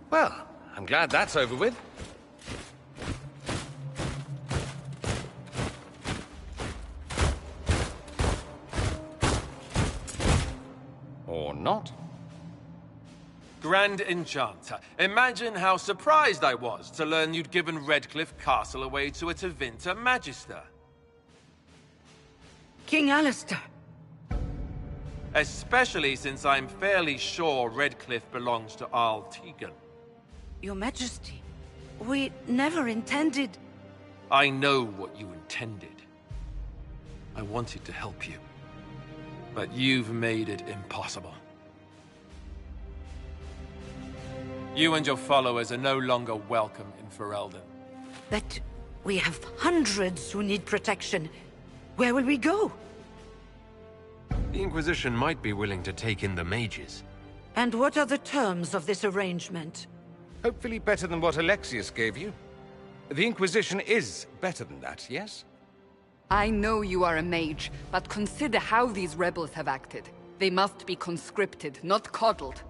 Well, I'm glad that's over with. Or not. Grand Enchanter, imagine how surprised I was to learn you'd given Redcliffe Castle away to a Tevinter Magister. King Alistair. Especially since I'm fairly sure Redcliffe belongs to Arl Tegan. Your Majesty, we never intended... I know what you intended. I wanted to help you. But you've made it impossible. You and your followers are no longer welcome in Ferelden. But we have hundreds who need protection. Where will we go? The Inquisition might be willing to take in the mages. And what are the terms of this arrangement? Hopefully better than what Alexius gave you. The Inquisition is better than that, yes? I know you are a mage, but consider how these rebels have acted. They must be conscripted, not coddled.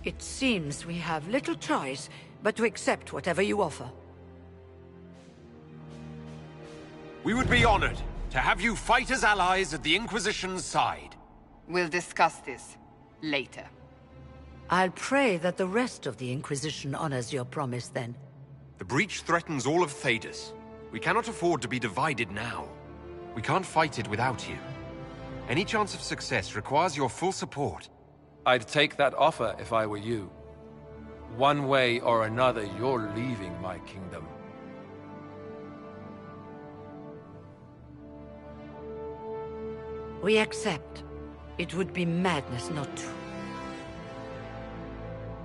It seems we have little choice but to accept whatever you offer. We would be honored to have you fight as allies at the Inquisition's side. We'll discuss this later. I'll pray that the rest of the Inquisition honors your promise then. The breach threatens all of Thedas. We cannot afford to be divided now. We can't fight it without you. Any chance of success requires your full support. I'd take that offer if I were you. One way or another, you're leaving my kingdom. We accept. It would be madness not to.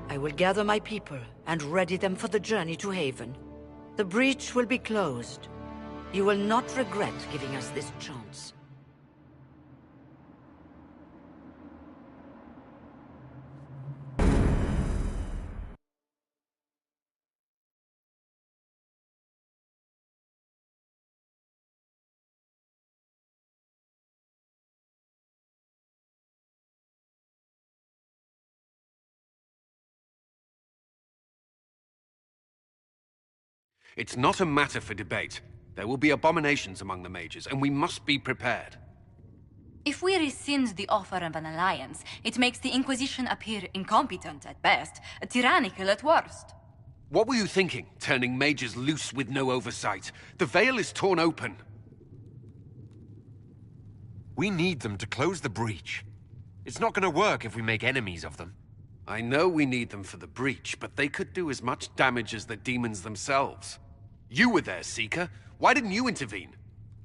I will gather my people and ready them for the journey to Haven. The breach will be closed. You will not regret giving us this chance. It's not a matter for debate. There will be abominations among the mages, and we must be prepared. If we rescind the offer of an alliance, it makes the Inquisition appear incompetent at best, tyrannical at worst. What were you thinking, turning mages loose with no oversight? The veil is torn open. We need them to close the breach. It's not going to work if we make enemies of them. I know we need them for the breach, but they could do as much damage as the demons themselves. You were there, Seeker. Why didn't you intervene?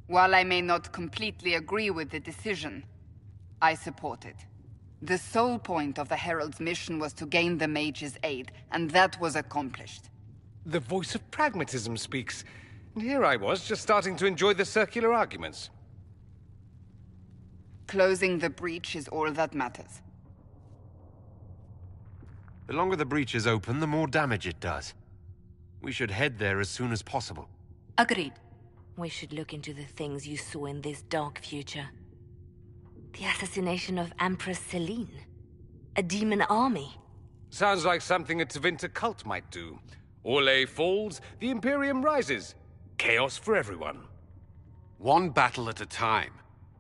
While I may not completely agree with the decision, I support it. The sole point of the Herald's mission was to gain the mage's aid, and that was accomplished. The voice of pragmatism speaks. And here I was, just starting to enjoy the circular arguments. Closing the breach is all that matters. The longer the breach is open, the more damage it does. We should head there as soon as possible. Agreed. We should look into the things you saw in this dark future. The assassination of Empress Celine. A demon army. Sounds like something a Tevinter cult might do. Orlais falls, the Imperium rises. Chaos for everyone. One battle at a time.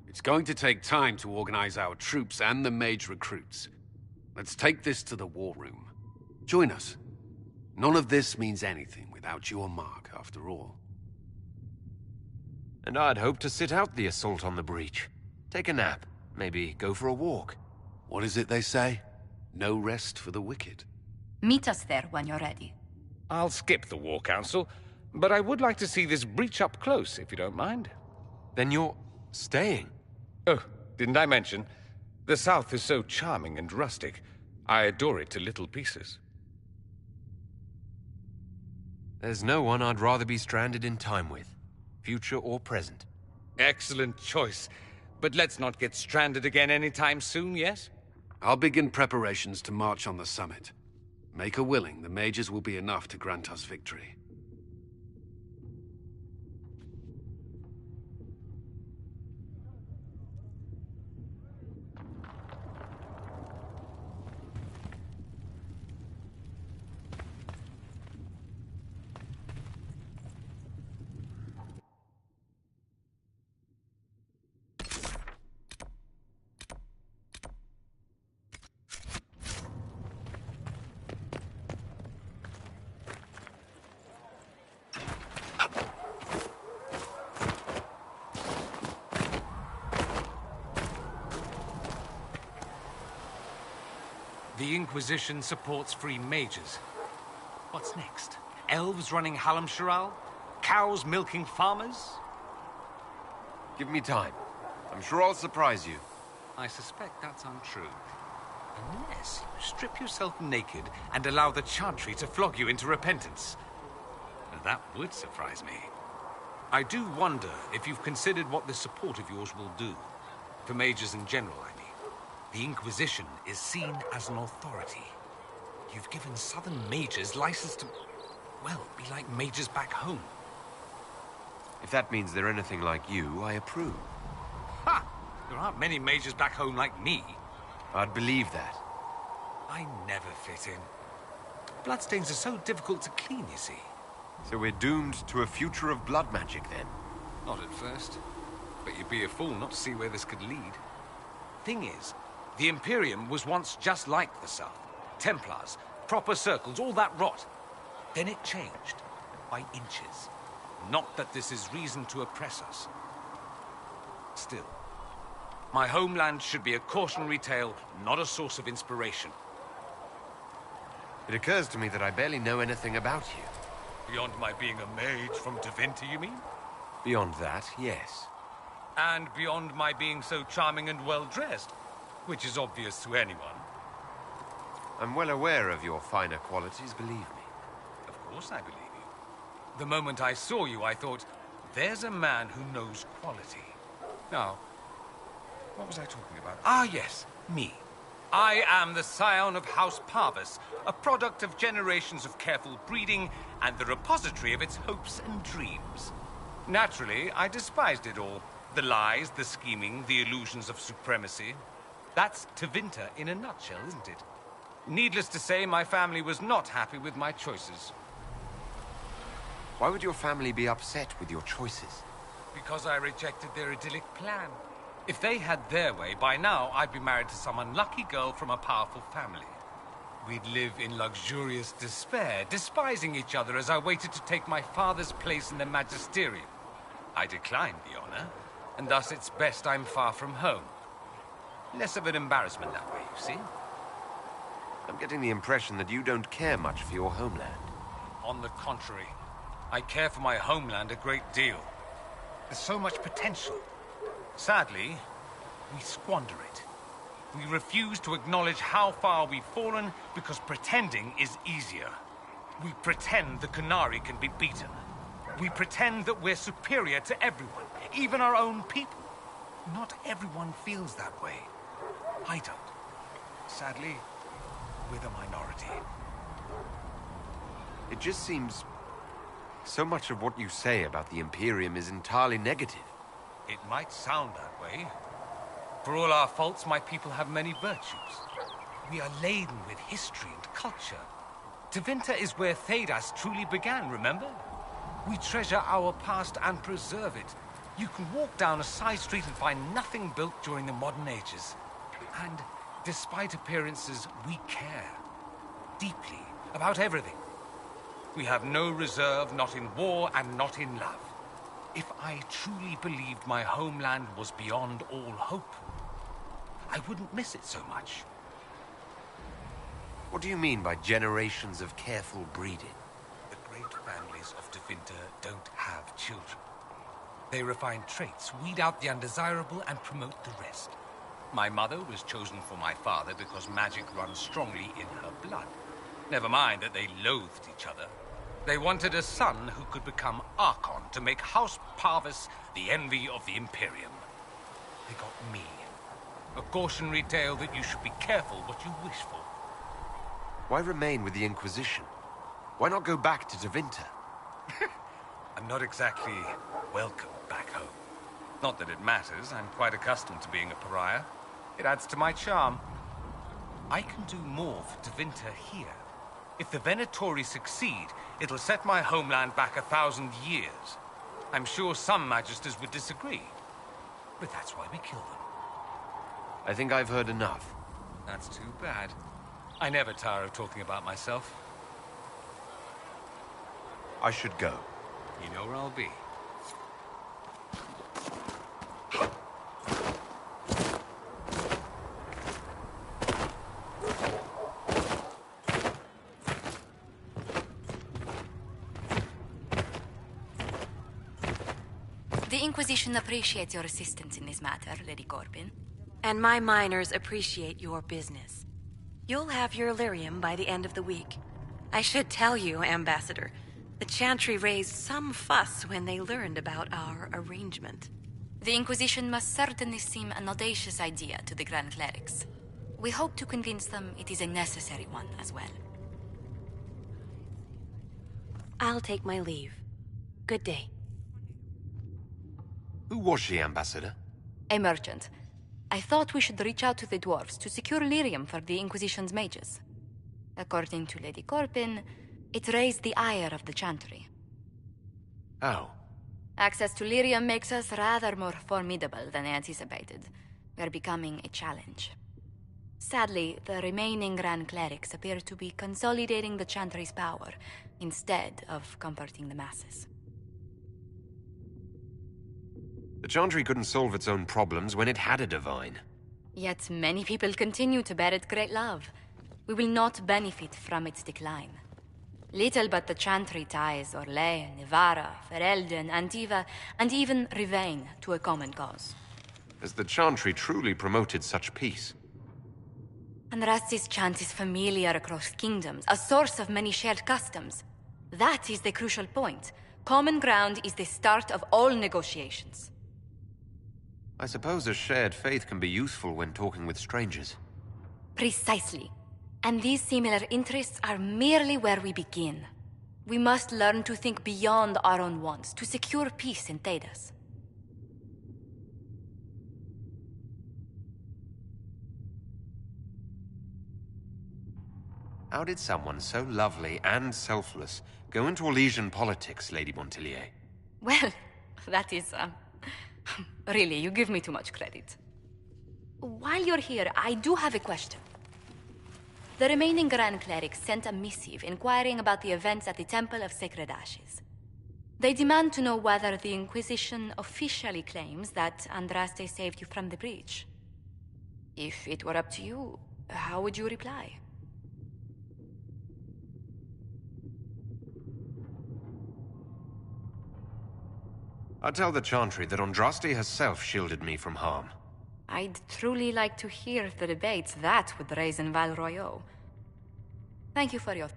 It's going to take time to organize our troops and the mage recruits. Let's take this to the war room. Join us. None of this means anything without your mark, after all. And I'd hoped to sit out the assault on the breach. Take a nap. Maybe go for a walk. What is it they say? No rest for the wicked. Meet us there when you're ready. I'll skip the War Council, but I would like to see this breach up close, if you don't mind. Then you're staying? Oh, didn't I mention? The South is so charming and rustic. I adore it to little pieces. There's no one I'd rather be stranded in time with, future or present. Excellent choice. But let's not get stranded again anytime soon, yes? I'll begin preparations to march on the summit. Make a willing, the mages will be enough to grant us victory. The Inquisition supports free mages. What's next? Elves running Hallamsharal? Cows milking farmers? Give me time. I'm sure I'll surprise you. I suspect that's untrue. Unless you strip yourself naked and allow the Chantry to flog you into repentance. That would surprise me. I do wonder if you've considered what this support of yours will do. For mages in general, I mean. The Inquisition is seen as an authority. You've given Southern mages license to, well, be like mages back home. If that means they're anything like you, I approve. Ha! There aren't many mages back home like me. I'd believe that. I never fit in. Bloodstains are so difficult to clean, you see. So we're doomed to a future of blood magic, then? Not at first. But you'd be a fool not to see where this could lead. Thing is, the Imperium was once just like the South. Templars, proper circles, all that rot. Then it changed, by inches. Not that this is reason to oppress us. Still, my homeland should be a cautionary tale, not a source of inspiration. It occurs to me that I barely know anything about you. Beyond my being a mage from Tevinter, you mean? Beyond that, yes. And beyond my being so charming and well-dressed, which is obvious to anyone. I'm well aware of your finer qualities, believe me. Of course I believe you. The moment I saw you, I thought, there's a man who knows quality. Now, what was I talking about? Ah, yes, me. I am the scion of House Parvis, a product of generations of careful breeding and the repository of its hopes and dreams. Naturally, I despised it all. The lies, the scheming, the illusions of supremacy. That's Tevinter in a nutshell, isn't it? Needless to say, my family was not happy with my choices. Why would your family be upset with your choices? Because I rejected their idyllic plan. If they had their way, by now I'd be married to some unlucky girl from a powerful family. We'd live in luxurious despair, despising each other as I waited to take my father's place in the magisterium. I declined the honor, and thus it's best I'm far from home. Less of an embarrassment that way, you see? I'm getting the impression that you don't care much for your homeland. On the contrary, I care for my homeland a great deal. There's so much potential. Sadly, we squander it. We refuse to acknowledge how far we've fallen because pretending is easier. We pretend the Qunari can be beaten. We pretend that we're superior to everyone, even our own people. Not everyone feels that way. I don't. Sadly, we're the minority. It just seems... so much of what you say about the Imperium is entirely negative. It might sound that way. For all our faults, my people have many virtues. We are laden with history and culture. Tevinter is where Thedas truly began, remember? We treasure our past and preserve it. You can walk down a side street and find nothing built during the modern ages. And despite appearances, we care. Deeply. About everything. We have no reserve, not in war and not in love. If I truly believed my homeland was beyond all hope, I wouldn't miss it so much. What do you mean by generations of careful breeding? The great families of Tevinter don't have children. They refine traits, weed out the undesirable, and promote the rest. My mother was chosen for my father because magic runs strongly in her blood. Never mind that they loathed each other. They wanted a son who could become Archon to make House Parvis the envy of the Imperium. They got me. A cautionary tale that you should be careful what you wish for. Why remain with the Inquisition? Why not go back to Tevinter? I'm not exactly welcome back home. Not that it matters, I'm quite accustomed to being a pariah. It adds to my charm. I can do more for Tevinter here. If the Venatori succeed, it'll set my homeland back 1,000 years. I'm sure some magisters would disagree, but that's why we kill them. I think I've heard enough. That's too bad. I never tire of talking about myself. I should go. You know where I'll be. The Inquisition appreciates your assistance in this matter, Lady Corbin. And my miners appreciate your business. You'll have your lyrium by the end of the week. I should tell you, Ambassador, the Chantry raised some fuss when they learned about our arrangement. The Inquisition must certainly seem an audacious idea to the Grand Clerics. We hope to convince them it is a necessary one as well. I'll take my leave. Good day. Who was she, Ambassador? A merchant. I thought we should reach out to the dwarves to secure lyrium for the Inquisition's mages. According to Lady Corbin, it raised the ire of the Chantry. How? Access to lyrium makes us rather more formidable than anticipated. We're becoming a challenge. Sadly, the remaining Grand Clerics appear to be consolidating the Chantry's power, instead of comforting the masses. The Chantry couldn't solve its own problems when it had a divine. Yet many people continue to bear it great love. We will not benefit from its decline. Little but the Chantry ties Orlais, Nevarra, Ferelden, Antiva, and even Rivain to a common cause. Has the Chantry truly promoted such peace? Andraste's chant is familiar across kingdoms, a source of many shared customs. That is the crucial point. Common ground is the start of all negotiations. I suppose a shared faith can be useful when talking with strangers. Precisely. And these similar interests are merely where we begin. We must learn to think beyond our own wants, to secure peace in Thedas. How did someone so lovely and selfless go into Elysian politics, Lady Montillier? Well, that is, really, you give me too much credit. While you're here, I do have a question. The remaining Grand Clerics sent a missive inquiring about the events at the Temple of Sacred Ashes. They demand to know whether the Inquisition officially claims that Andraste saved you from the breach. If it were up to you, how would you reply? I'll tell the Chantry that Andraste herself shielded me from harm. I'd truly like to hear the debates that would raise in Val Royeaux. Thank you for your...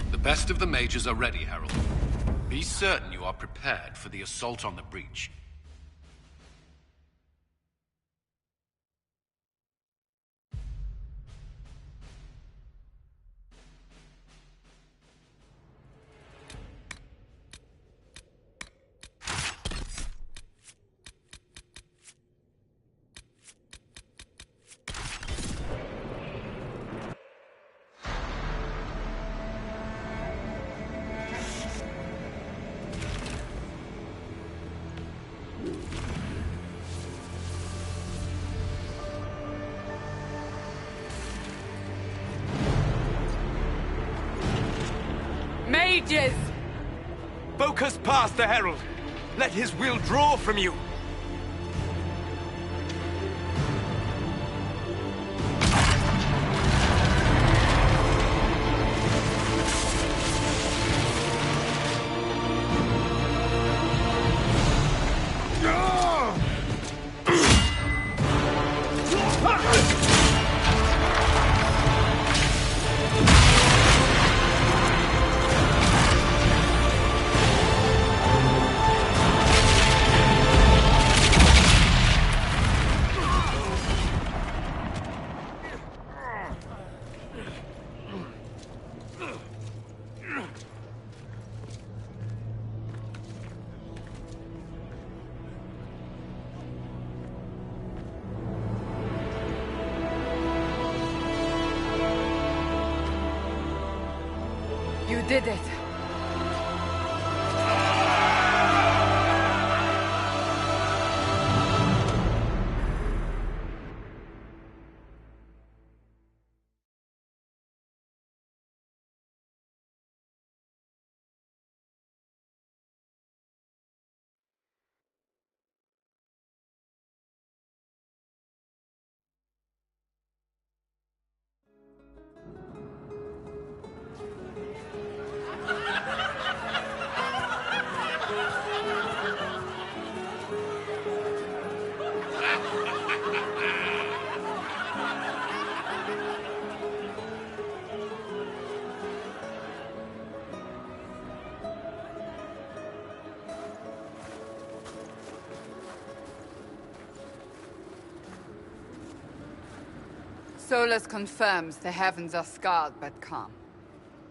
The best of the mages are ready, Herald. Be certain you are prepared for the assault on the breach. Mages! Focus past the Herald. Let his will draw from you. You did it. Solus confirms the heavens are scarred but calm.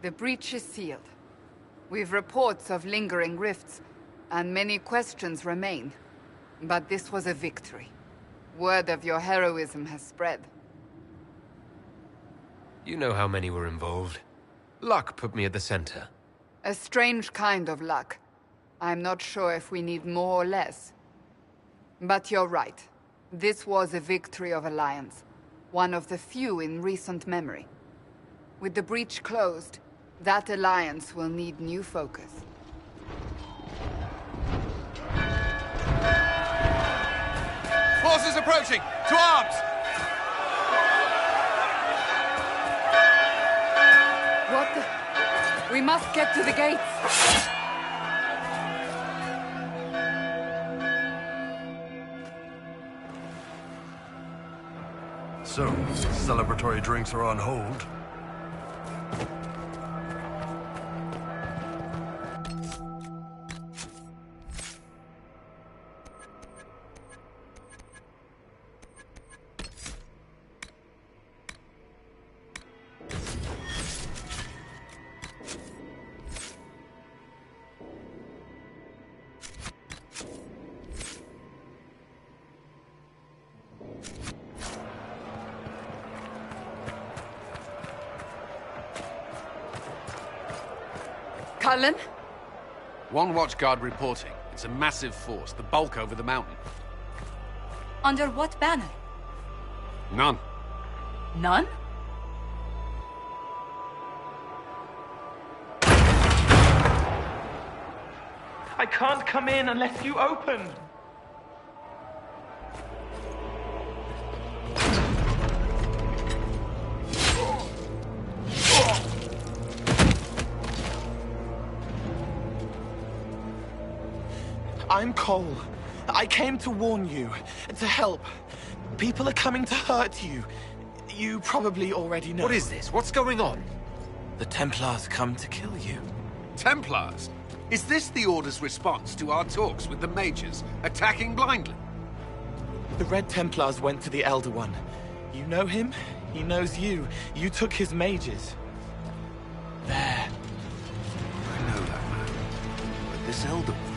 The breach is sealed. We've reports of lingering rifts, and many questions remain. But this was a victory. Word of your heroism has spread. You know how many were involved. Luck put me at the center. A strange kind of luck. I'm not sure if we need more or less. But you're right. This was a victory of Alliance. One of the few in recent memory. With the breach closed, that alliance will need new focus. Forces approaching! To arms! What the... We must get to the gates! So, celebratory drinks are on hold. Cullen? One watchguard reporting. It's a massive force, the bulk over the mountain. Under what banner? None. None? I can't come in unless you open. I'm Cole. I came to warn you, to help. People are coming to hurt you. You probably already know. What is this? What's going on? The Templars come to kill you. Templars? Is this the Order's response to our talks with the mages, attacking blindly? The Red Templars went to the Elder One. You know him? He knows you. You took his mages. There. I know that man. But this Elder One...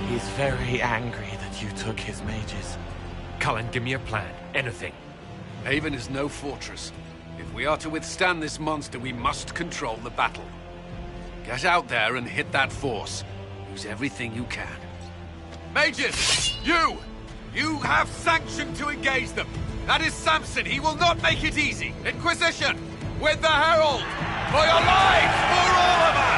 He's very angry that you took his mages. Cullen, give me a plan. Anything. Haven is no fortress. If we are to withstand this monster, we must control the battle. Get out there and hit that force. Use everything you can. Mages! You! You have sanction to engage them! That is Samson! He will not make it easy! Inquisition! With the Herald! For your lives! For all of us!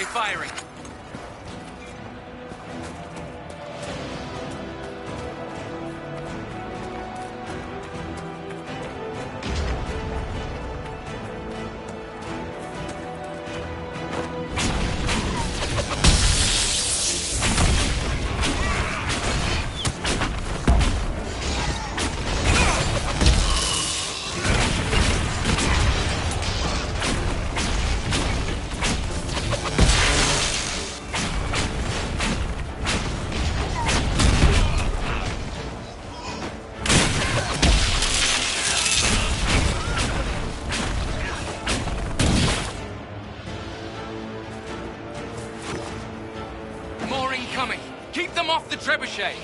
firing. More incoming! Keep them off the trebuchet!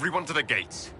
Everyone to the gates.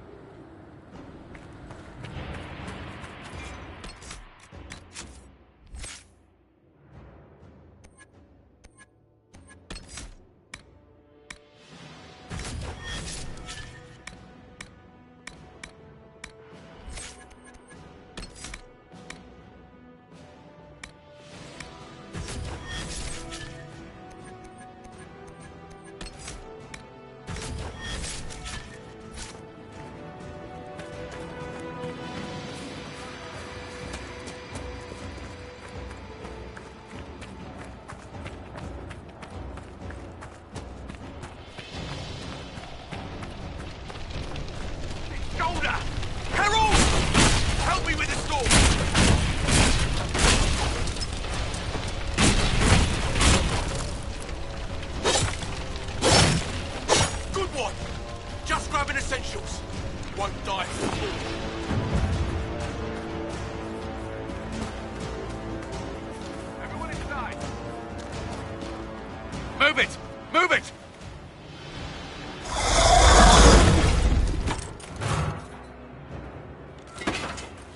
Move it! Move it!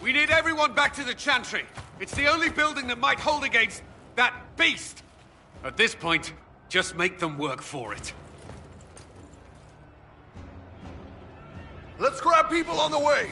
We need everyone back to the Chantry. It's the only building that might hold against that beast. At this point, just make them work for it. Let's grab people on the way!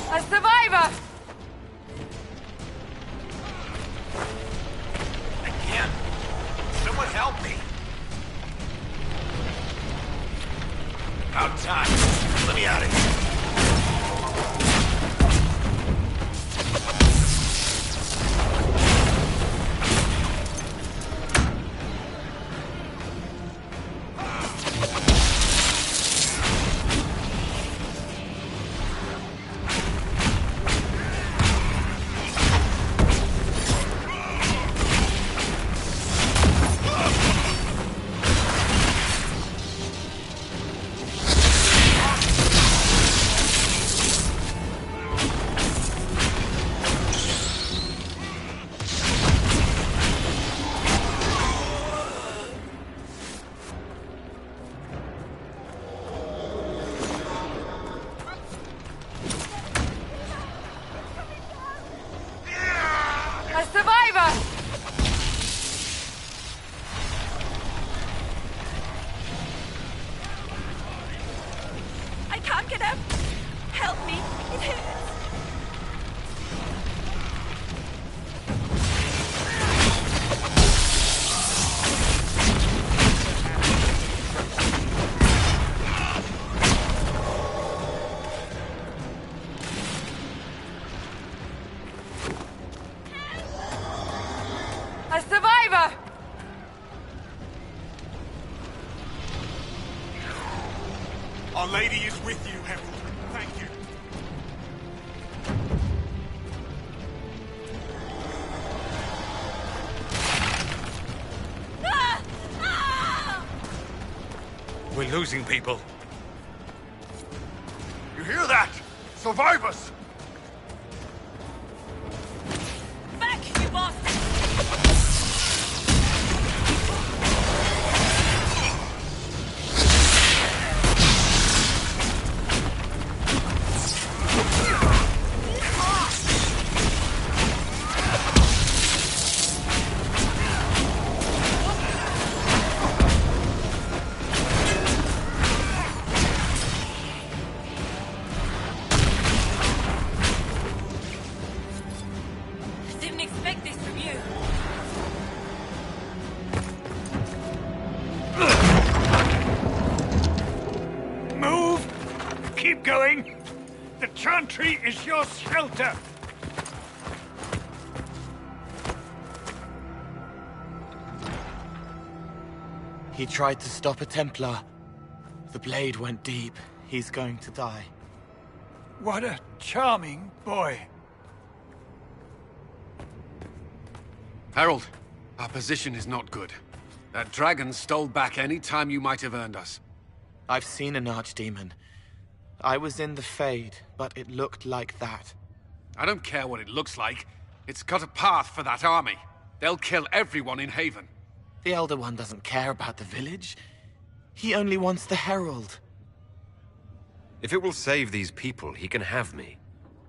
A survivor! I can't. Someone help me. About time. Let me out of here. A survivor! I can't get up. Help me. It hurts. A survivor! Our Lady is with you, Herald. Thank you. We're losing people. You hear that? Survivors! Back, you bastard! going? The Chantry is your shelter! He tried to stop a Templar. The blade went deep. He's going to die. What a charming boy. Harold, our position is not good. That dragon stole back any time you might have earned us. I've seen an archdemon. I was in the Fade, but it looked like that. I don't care what it looks like. It's got a path for that army. They'll kill everyone in Haven. The Elder One doesn't care about the village. He only wants the Herald. If it will save these people, he can have me.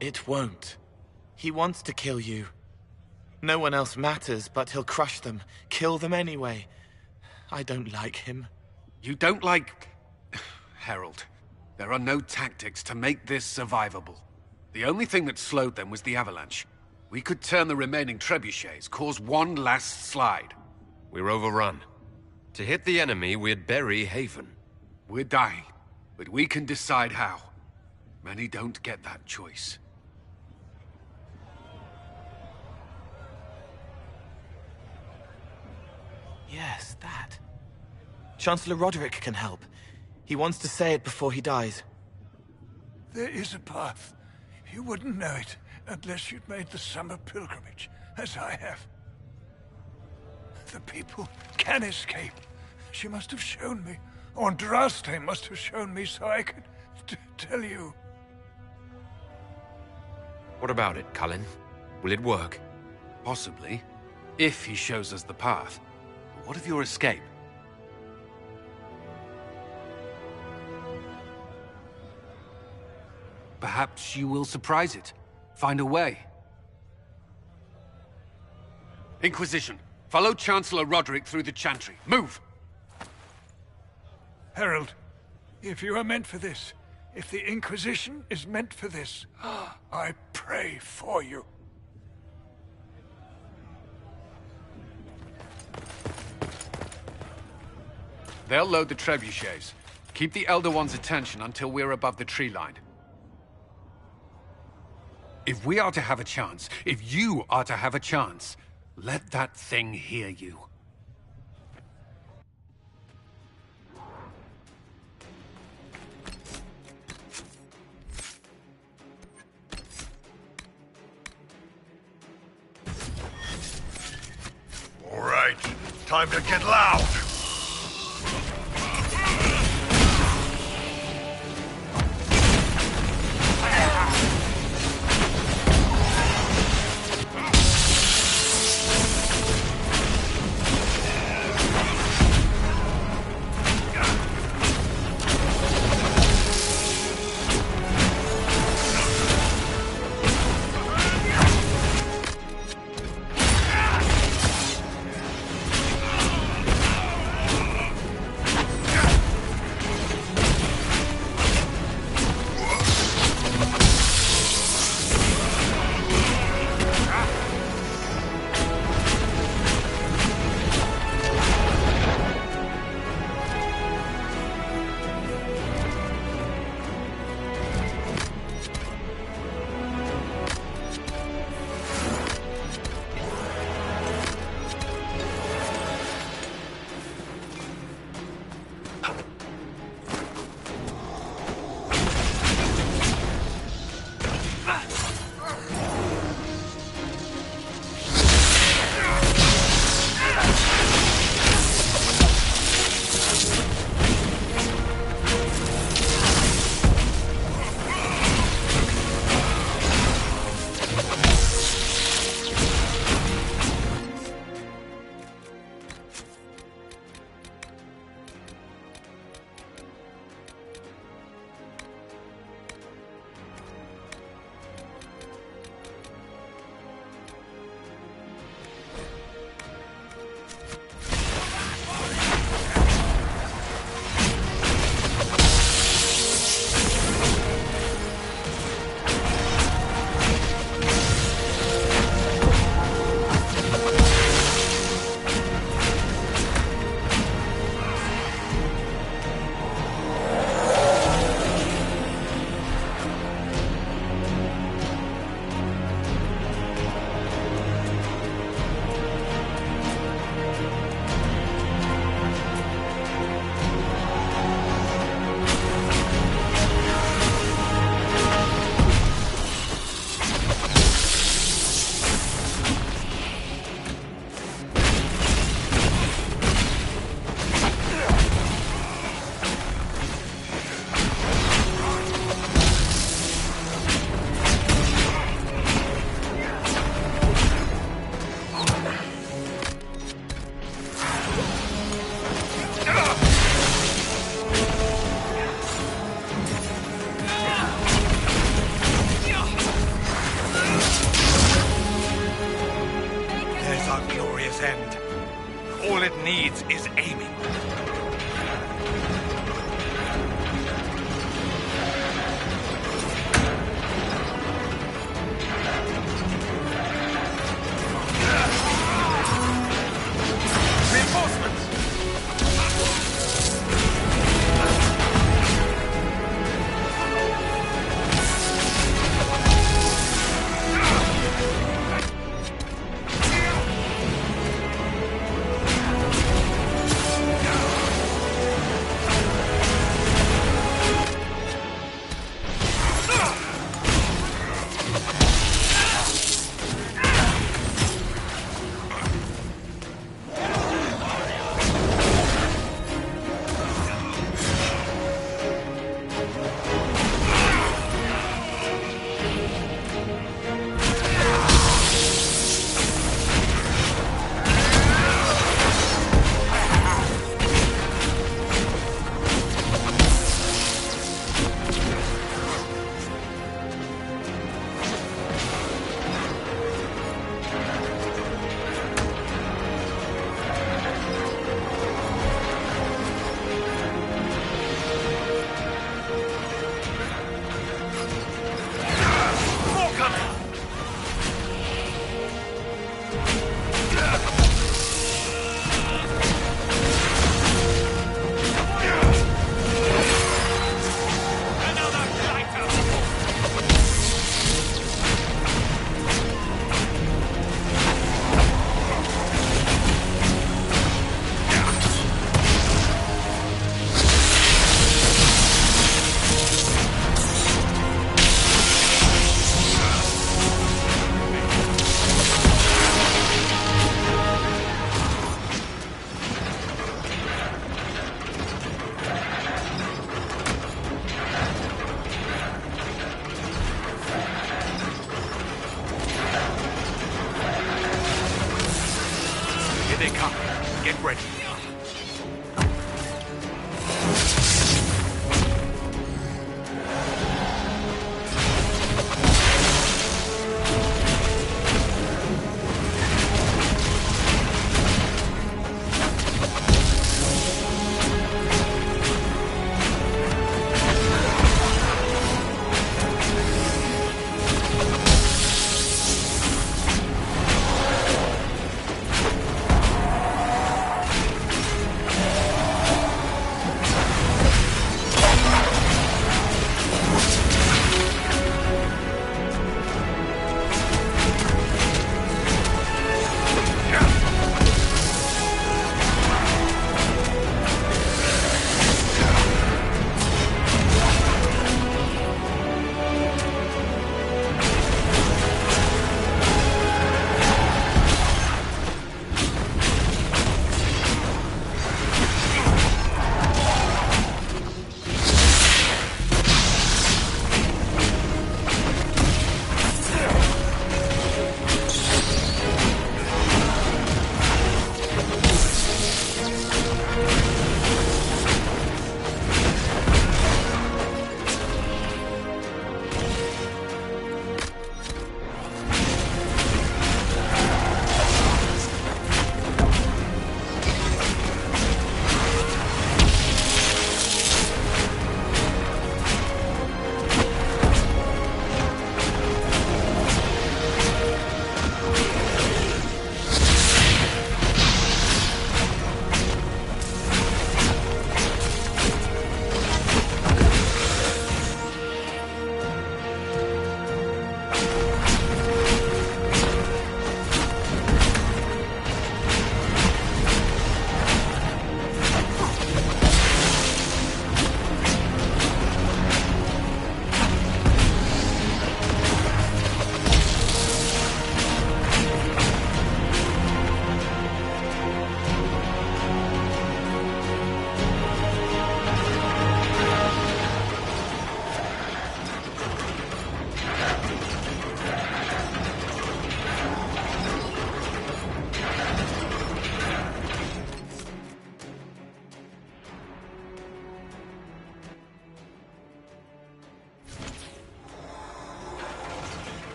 It won't. He wants to kill you. No one else matters, but he'll crush them, kill them anyway. I don't like him. You don't like... Herald, there are no tactics to make this survivable. The only thing that slowed them was the avalanche. We could turn the remaining trebuchets, cause one last slide. We're overrun. To hit the enemy, we'd bury Haven. We're dying, but we can decide how. Many don't get that choice. Yes, that. Chancellor Roderick can help. He wants to say it before he dies. There is a path. You wouldn't know it unless you'd made the summer pilgrimage, as I have. The people can escape. She must have shown me. Andraste must have shown me so I could tell you. What about it, Cullen? Will it work? Possibly. If he shows us the path. But what of your escape? Perhaps you will surprise it. Find a way. Inquisition, follow Chancellor Roderick through the Chantry. Move! Herald, if you are meant for this, if the Inquisition is meant for this, I pray for you. They'll load the trebuchets. Keep the Elder One's attention until we're above the tree line. If we are to have a chance, if you are to have a chance, let that thing hear you. All right, time to get loud.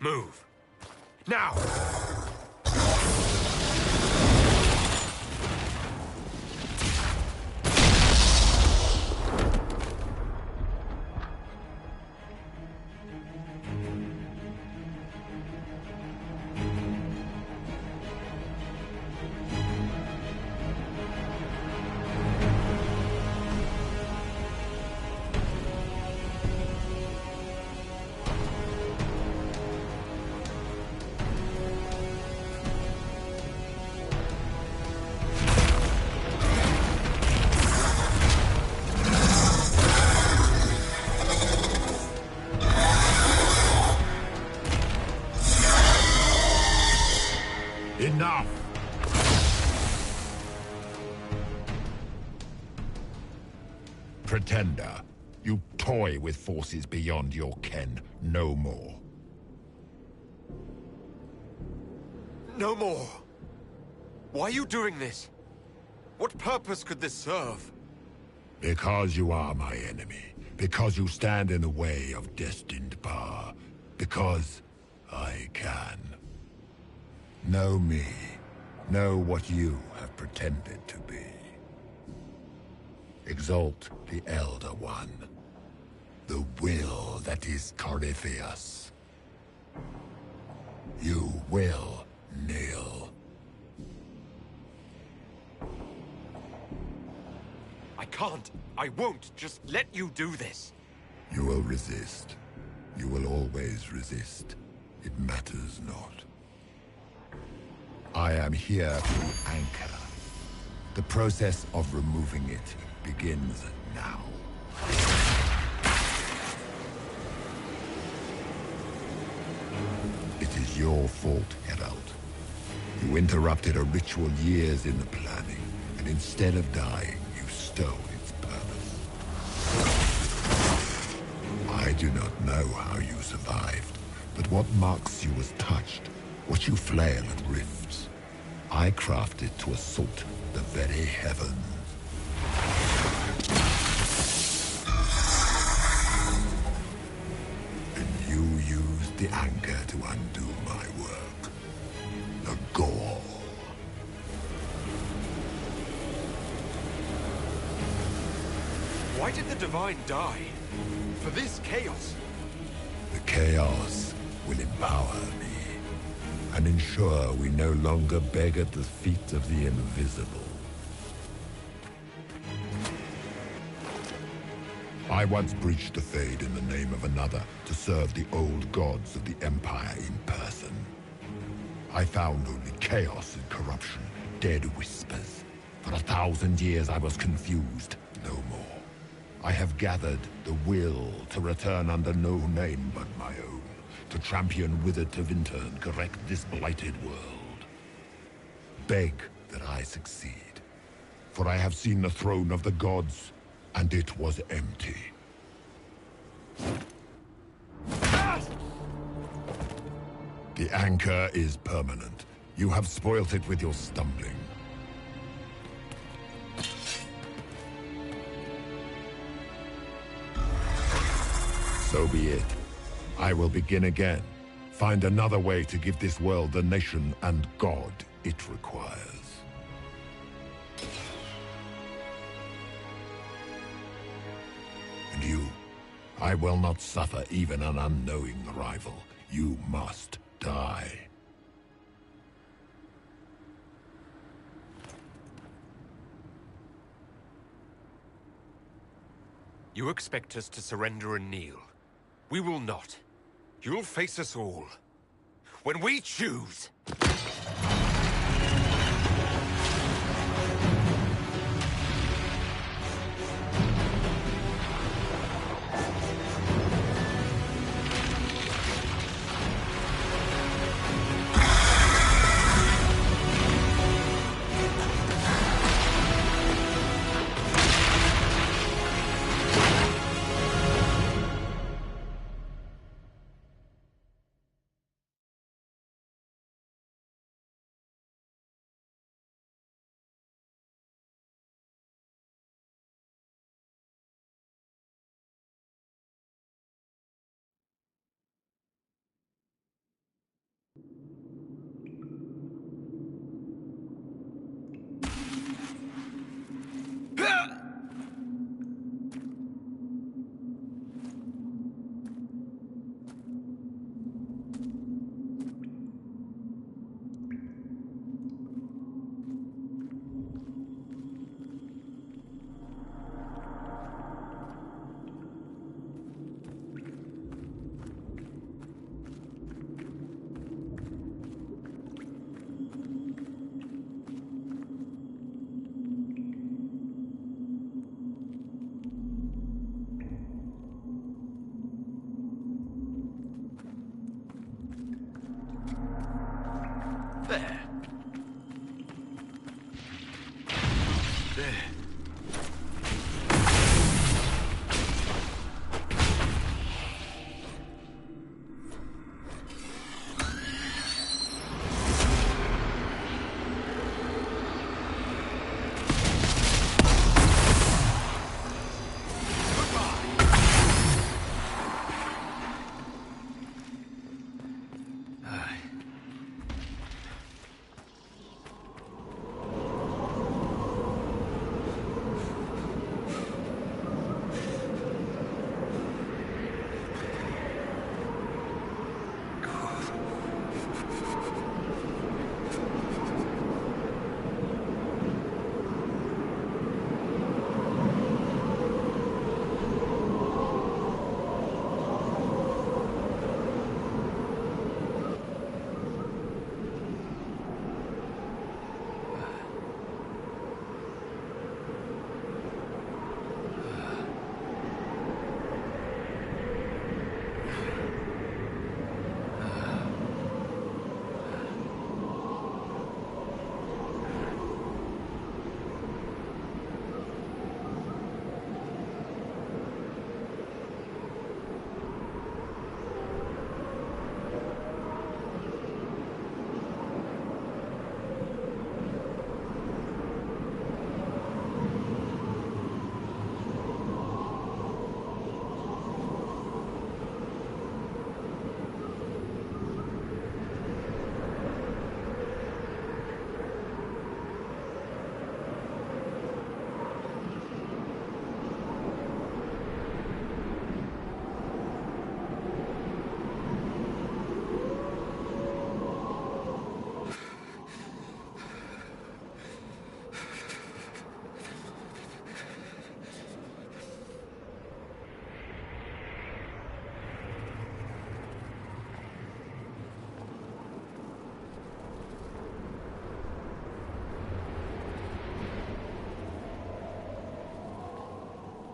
Move. Now! Enough! Pretender, you toy with forces beyond your ken. No more. No more! Why are you doing this? What purpose could this serve? Because you are my enemy. Because you stand in the way of destined power. Because I can. Know me. Know what you have pretended to be. Exalt the Elder One. The will that is Corypheus. You will kneel. I can't. I won't just let you do this. You will resist. You will always resist. It matters not. I am here to anchor. The process of removing it begins now. It is your fault, Herald. You interrupted a ritual years in the planning, and instead of dying, you stole its purpose. I do not know how you survived, but what marks you as touched, what you flail at rifts, I crafted to assault the very heavens. And you used the anchor to undo my work. The gore. Why did the Divine die? For this chaos? The chaos will empower me, and ensure we no longer beg at the feet of the invisible. I once breached the Fade in the name of another to serve the old gods of the Empire in person. I found only chaos and corruption, dead whispers. For 1,000 years I was confused, no more. I have gathered the will to return under no name but my own, to champion Withered to Winter and correct this blighted world. Beg that I succeed, for I have seen the throne of the gods, and it was empty. The anchor is permanent. You have spoilt it with your stumbling. So be it. I will begin again. Find another way to give this world the nation and God it requires. And you, I will not suffer even an unknowing rival. You must die. You expect us to surrender and kneel. We will not. You'll face us all. When we choose!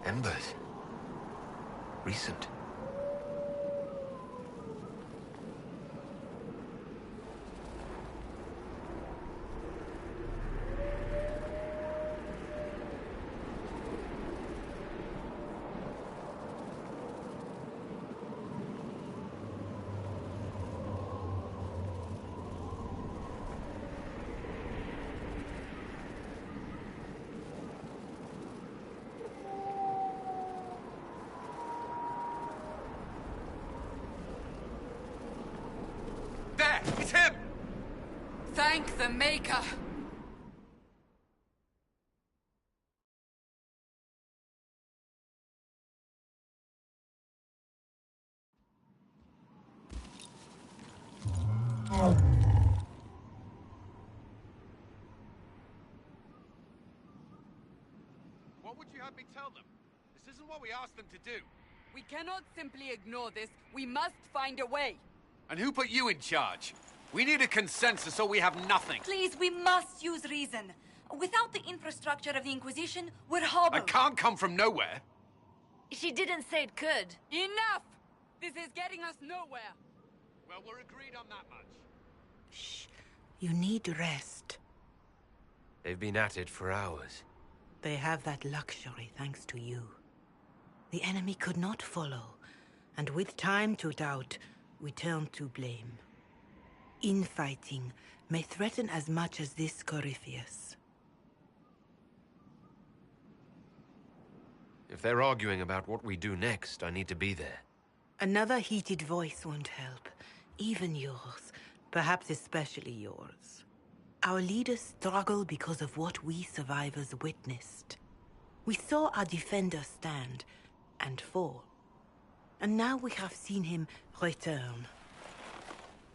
Embers. Recent. There! It's him! Thank the Maker! What would you have me tell them? This isn't what we asked them to do. We cannot simply ignore this. We must find a way. And who put you in charge? We need a consensus or we have nothing. Please, we must use reason. Without the infrastructure of the Inquisition, we're hobbled. I can't come from nowhere. She didn't say it could. Enough! This is getting us nowhere. Well, we're agreed on that much. You need rest. They've been at it for hours. They have that luxury thanks to you. The enemy could not follow, and with time to doubt, we turn to blame. Infighting may threaten as much as this Corypheus. If they're arguing about what we do next, I need to be there. Another heated voice won't help. Even yours. Perhaps especially yours. Our leaders struggle because of what we survivors witnessed. We saw our defender stand and fall. And now we have seen him return.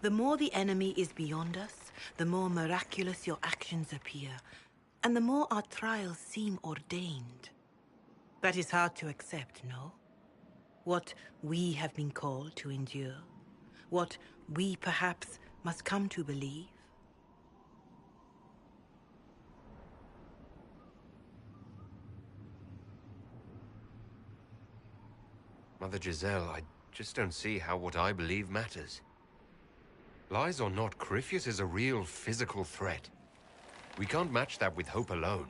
The more the enemy is beyond us, the more miraculous your actions appear, and the more our trials seem ordained. That is hard to accept, no? What we have been called to endure, what we perhaps must come to believe. Mother Giselle, I just don't see how what I believe matters. Lies or not, Corypheus is a real physical threat. We can't match that with hope alone.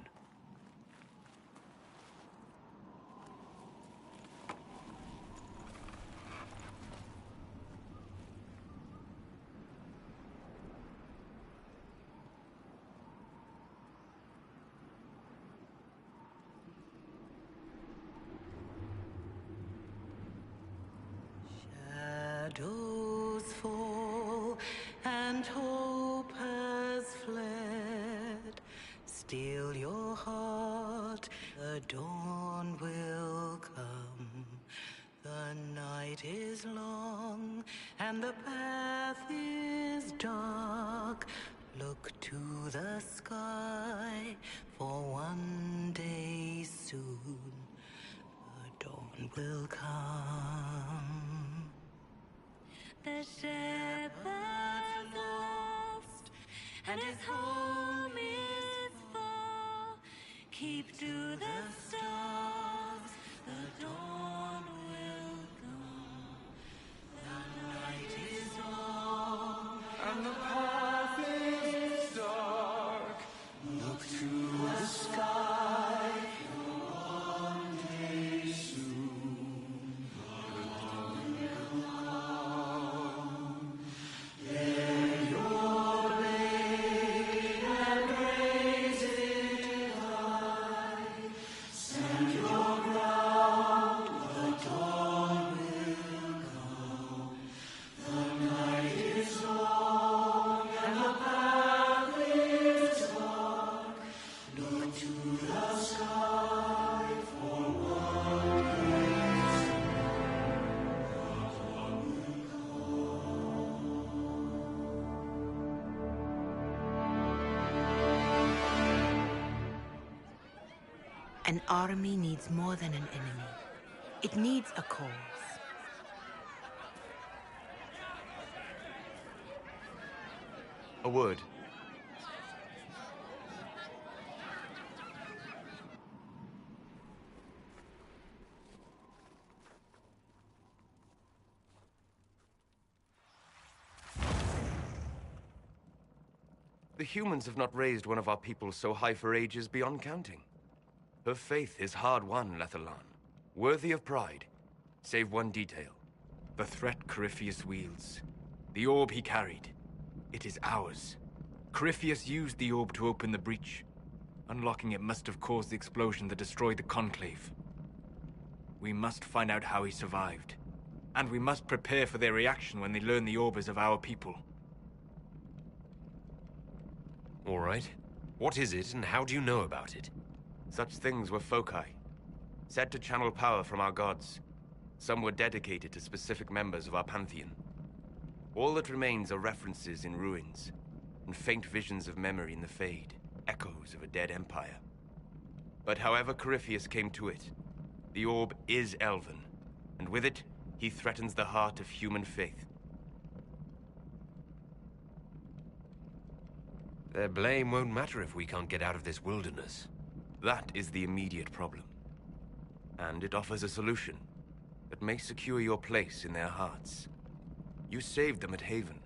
Shadows fall and hope has fled. Still your heart, the dawn will come. The night is long and the path is dark. Look to the sky, for one day soon the dawn will come. The shepherd lost, and his home is far. Keep to the stars, the dawn will come. The night is long, and the path is dark. Look to the sky, for one day soon the dawn will come. Bear your blade and raise it high. Stand your ground, the dawn will come. The night is long and the path is dark. Look to the sky for one day soon the dawn will An army needs more than an enemy. It needs a cause. A word. The humans have not raised one of our people so high for ages beyond counting. Her faith is hard-won, Lethalan. Worthy of pride. Save one detail. The threat Corypheus wields. The orb he carried. It is ours. Corypheus used the orb to open the breach. Unlocking it must have caused the explosion that destroyed the Conclave. We must find out how he survived. And we must prepare for their reaction when they learn the orb is of our people. All right. What is it, and how do you know about it? Such things were foci. Said to channel power from our gods. Some were dedicated to specific members of our pantheon. All that remains are references in ruins, and faint visions of memory in the Fade, echoes of a dead empire. But however Corypheus came to it, the orb is elven, and with it, he threatens the heart of human faith. Their blame won't matter if we can't get out of this wilderness. That is the immediate problem. And it offers a solution that may secure your place in their hearts. You saved them at Haven.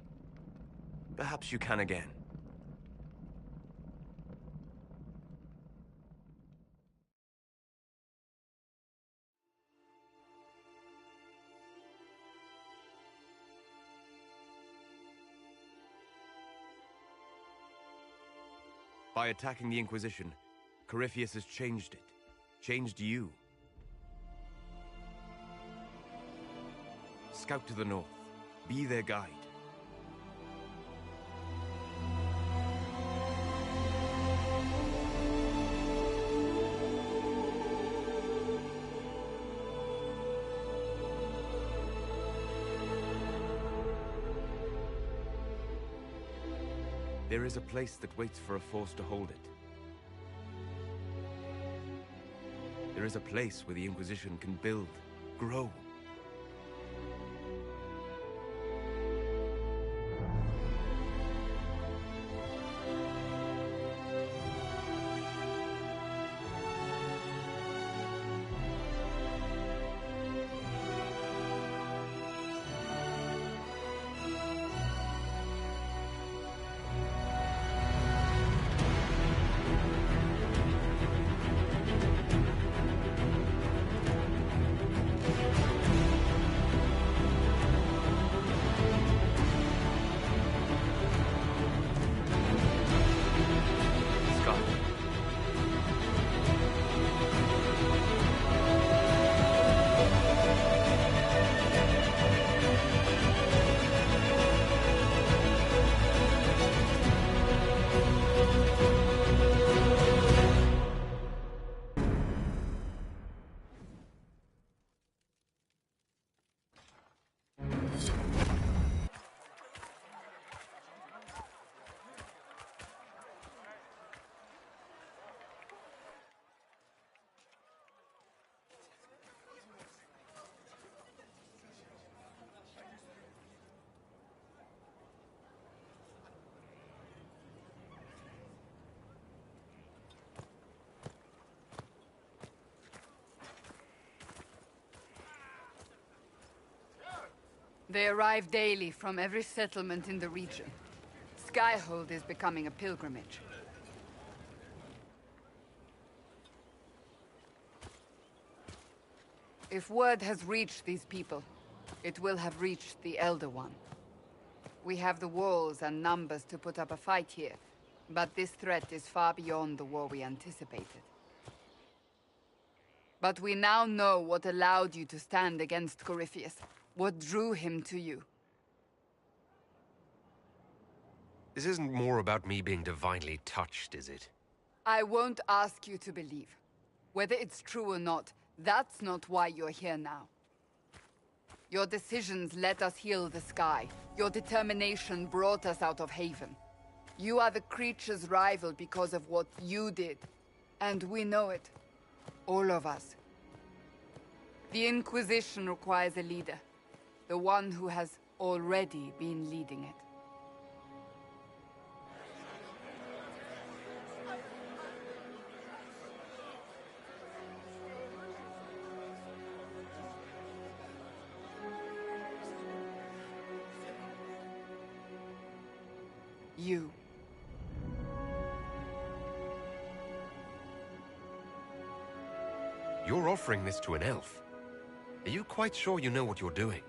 Perhaps you can again. By attacking the Inquisition, Corypheus has changed it. Changed you. Scout to the north. Be their guide. There is a place that waits for a force to hold it. There is a place where the Inquisition can build, grow. They arrive daily from every settlement in the region. Skyhold is becoming a pilgrimage. If word has reached these people, it will have reached the Elder One. We have the walls and numbers to put up a fight here, but this threat is far beyond the war we anticipated. But we now know what allowed you to stand against Corypheus. What drew him to you? This isn't more about me being divinely touched, is it? I won't ask you to believe. Whether it's true or not, that's not why you're here now. Your decisions let us heal the sky. Your determination brought us out of Haven. You are the creature's rival because of what you did. And we know it. All of us. The Inquisition requires a leader. The one who has already been leading it. You. You're offering this to an elf. Are you quite sure you know what you're doing?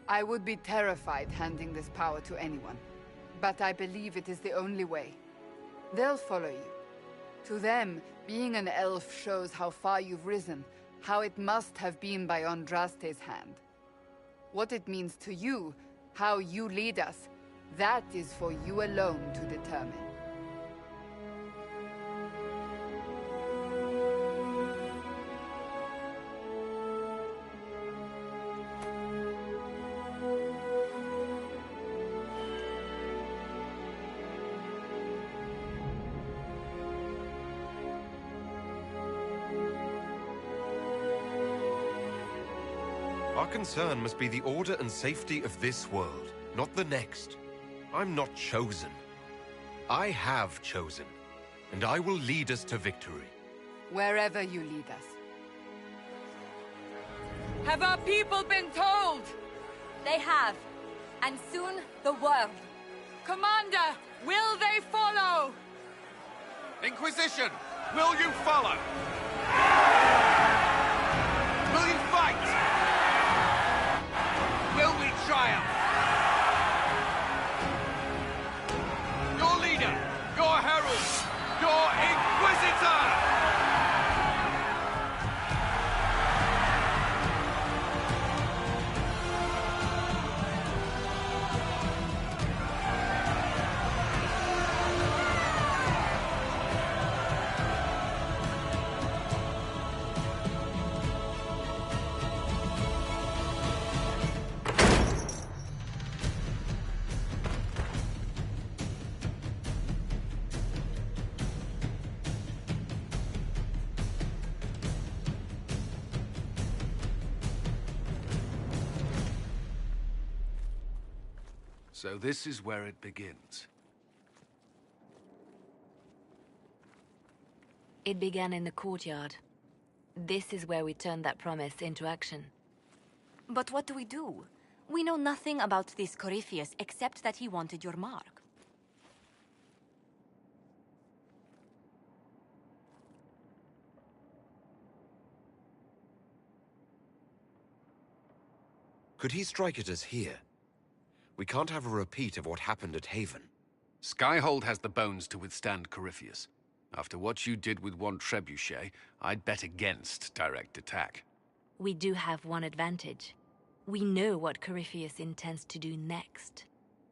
I would be terrified handing this power to anyone. But I believe it is the only way. They'll follow you. To them, being an elf shows how far you've risen, how it must have been by Andraste's hand. What it means to you, how you lead us, that is for you alone to determine. Our concern must be the order and safety of this world, not the next. I'm not chosen. I have chosen, and I will lead us to victory. Wherever you lead us. Have our people been told? They have. And soon, the world. Commander, will they follow? Inquisition, will you follow? Will you fight? Will we triumph? Your leader, your herald, your inquisitor! So this is where it begins. It began in the courtyard. This is where we turned that promise into action. But what do we do? We know nothing about this Corypheus except that he wanted your mark. Could he strike at us here? We can't have a repeat of what happened at Haven. Skyhold has the bones to withstand Corypheus. After what you did with one trebuchet, I'd bet against direct attack. We do have one advantage. We know what Corypheus intends to do next.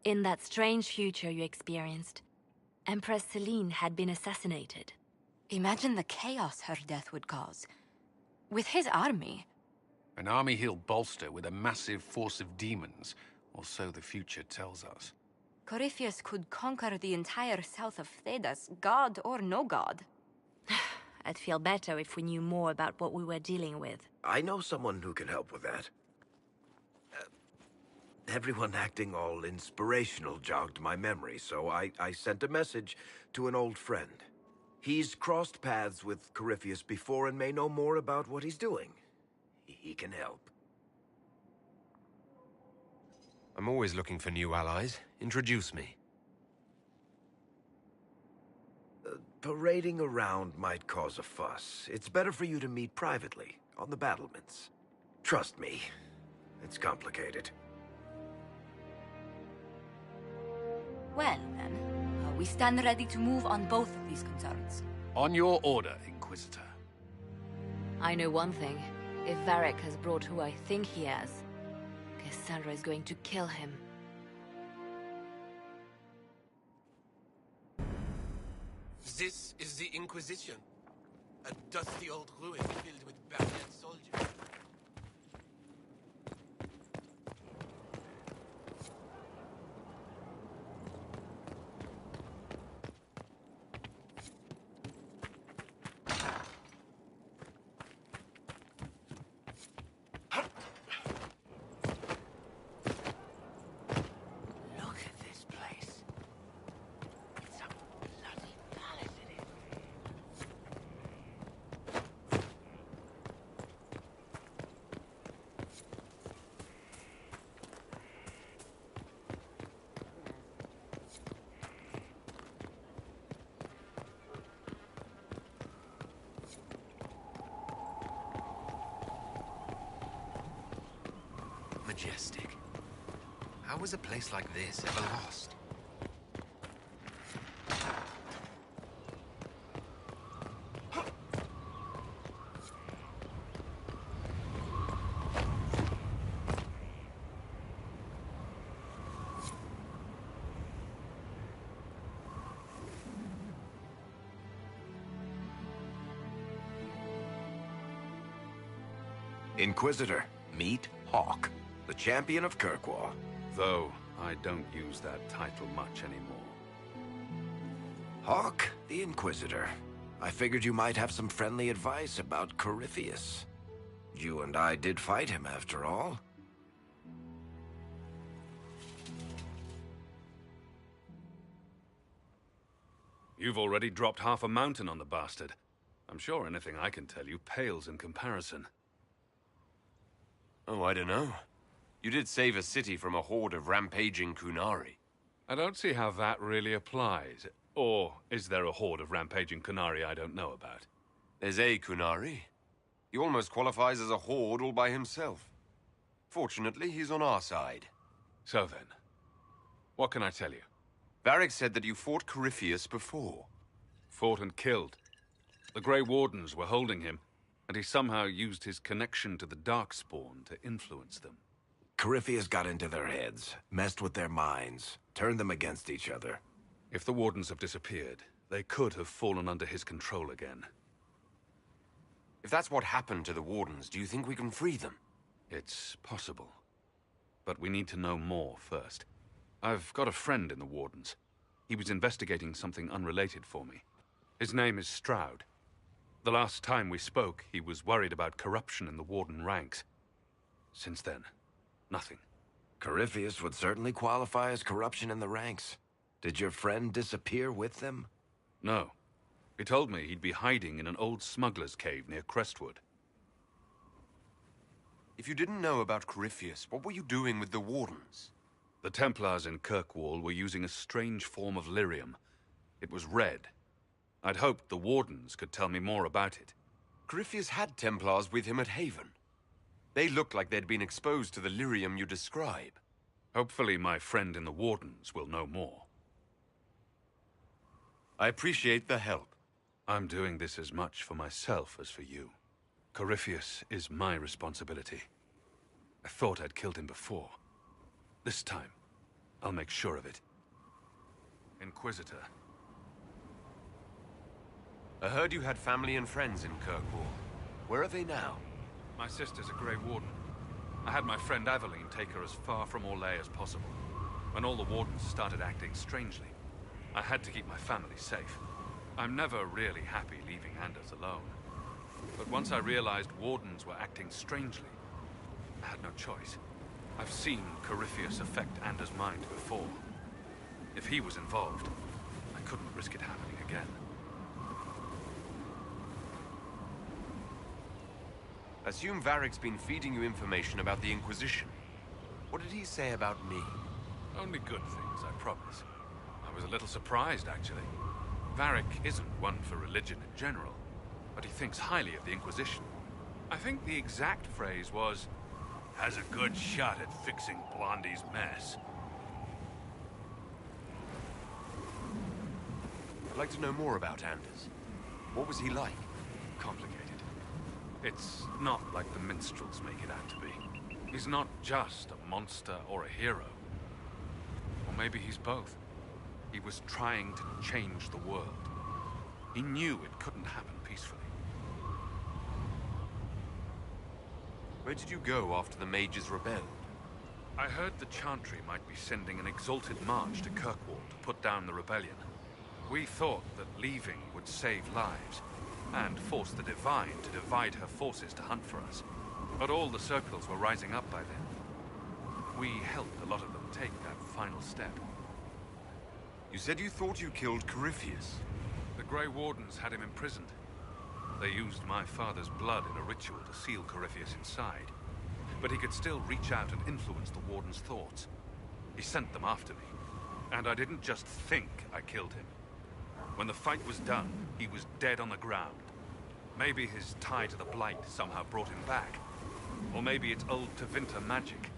In that strange future you experienced, Empress Selene had been assassinated. Imagine the chaos her death would cause. With his army. An army he'll bolster with a massive force of demons, or so the future tells us. Corypheus could conquer the entire south of Thedas, god or no god. I'd feel better if we knew more about what we were dealing with. I know someone who can help with that. Everyone acting all inspirational jogged my memory, so I sent a message to an old friend. He's crossed paths with Corypheus before and may know more about what he's doing. He can help. I'm always looking for new allies. Introduce me. Parading around might cause a fuss. It's better for you to meet privately, on the battlements. Trust me, it's complicated. Well, then, we stand ready to move on both of these concerns. On your order, Inquisitor. I know one thing. If Varric has brought who I think he has, Cassandra is going to kill him. This is the Inquisition. A dusty old ruin filled with bayonet soldiers. majestic. How was a place like this ever lost? Inquisitor, meet Hawk, the champion of Kirkwall. Though I don't use that title much anymore. Hawk, the Inquisitor. I figured you might have some friendly advice about Corypheus. You and I did fight him, after all. You've already dropped half a mountain on the bastard. I'm sure anything I can tell you pales in comparison. Oh, I don't know. You did save a city from a horde of rampaging Kunari. I don't see how that really applies. Or is there a horde of rampaging Kunari I don't know about? There's a Kunari. He almost qualifies as a horde all by himself. Fortunately, he's on our side. So then, what can I tell you? Varric said that you fought Corypheus before. Fought and killed. The Grey Wardens were holding him, and he somehow used his connection to the Darkspawn to influence them. Corypheus got into their heads, messed with their minds, turned them against each other. If the Wardens have disappeared, they could have fallen under his control again. If that's what happened to the Wardens, do you think we can free them? It's possible. But we need to know more first. I've got a friend in the Wardens. He was investigating something unrelated for me. His name is Stroud. The last time we spoke, he was worried about corruption in the Warden ranks. Since then, nothing. Corypheus would certainly qualify as corruption in the ranks. Did your friend disappear with them? No. He told me he'd be hiding in an old smuggler's cave near Crestwood. If you didn't know about Corypheus, what were you doing with the Wardens? The Templars in Kirkwall were using a strange form of lyrium. It was red. I'd hoped the Wardens could tell me more about it. Corypheus had Templars with him at Haven. They looked like they'd been exposed to the lyrium you describe. Hopefully my friend in the Wardens will know more. I appreciate the help. I'm doing this as much for myself as for you. Corypheus is my responsibility. I thought I'd killed him before. This time, I'll make sure of it. Inquisitor. I heard you had family and friends in Kirkwall. Where are they now? My sister's a Grey Warden. I had my friend Aveline take her as far from Orlais as possible. When all the Wardens started acting strangely, I had to keep my family safe. I'm never really happy leaving Anders alone. But once I realized Wardens were acting strangely, I had no choice. I've seen Corypheus affect Anders' mind before. If he was involved, I couldn't risk it happening again. I assume Varric's been feeding you information about the Inquisition. What did he say about me? Only good things, I promise. I was a little surprised, actually. Varric isn't one for religion in general, but he thinks highly of the Inquisition. I think the exact phrase was, "has a good shot at fixing Blondie's mess." I'd like to know more about Anders. What was he like? Complicated. It's not like the minstrels make it out to be. He's not just a monster or a hero. Or maybe he's both. He was trying to change the world. He knew it couldn't happen peacefully. Where did you go after the mages rebelled? I heard the Chantry might be sending an exalted march to Kirkwall to put down the rebellion. We thought that leaving would save lives, and force the Divine to divide her forces to hunt for us. But all the circles were rising up by then. We helped a lot of them take that final step. You said you thought you killed Corypheus. The Grey Wardens had him imprisoned. They used my father's blood in a ritual to seal Corypheus inside. But he could still reach out and influence the Warden's thoughts. He sent them after me. And I didn't just think I killed him. When the fight was done, he was dead on the ground. Maybe his tie to the Blight somehow brought him back. Or maybe it's old Tevinter magic.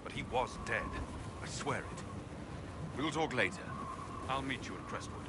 but he was dead. I swear it. We'll talk later. I'll meet you at Crestwood.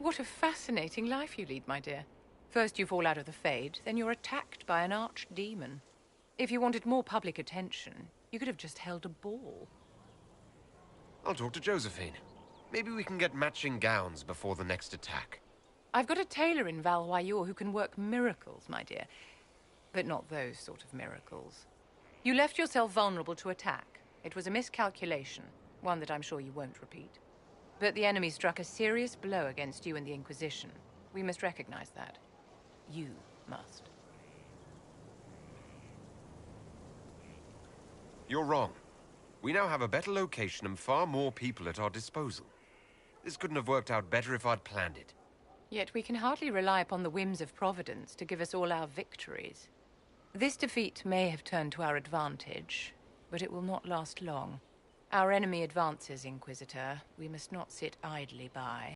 What a fascinating life you lead, my dear. First you fall out of the Fade, then you're attacked by an archdemon. If you wanted more public attention, you could have just held a ball. I'll talk to Josephine. Maybe we can get matching gowns before the next attack. I've got a tailor in Valroyeur who can work miracles, my dear. But not those sort of miracles. You left yourself vulnerable to attack. It was a miscalculation, one that I'm sure you won't repeat. But the enemy struck a serious blow against you and the Inquisition. We must recognize that. You must. You're wrong. We now have a better location and far more people at our disposal. This couldn't have worked out better if I'd planned it. Yet we can hardly rely upon the whims of Providence to give us all our victories. This defeat may have turned to our advantage, but it will not last long. Our enemy advances, Inquisitor. We must not sit idly by.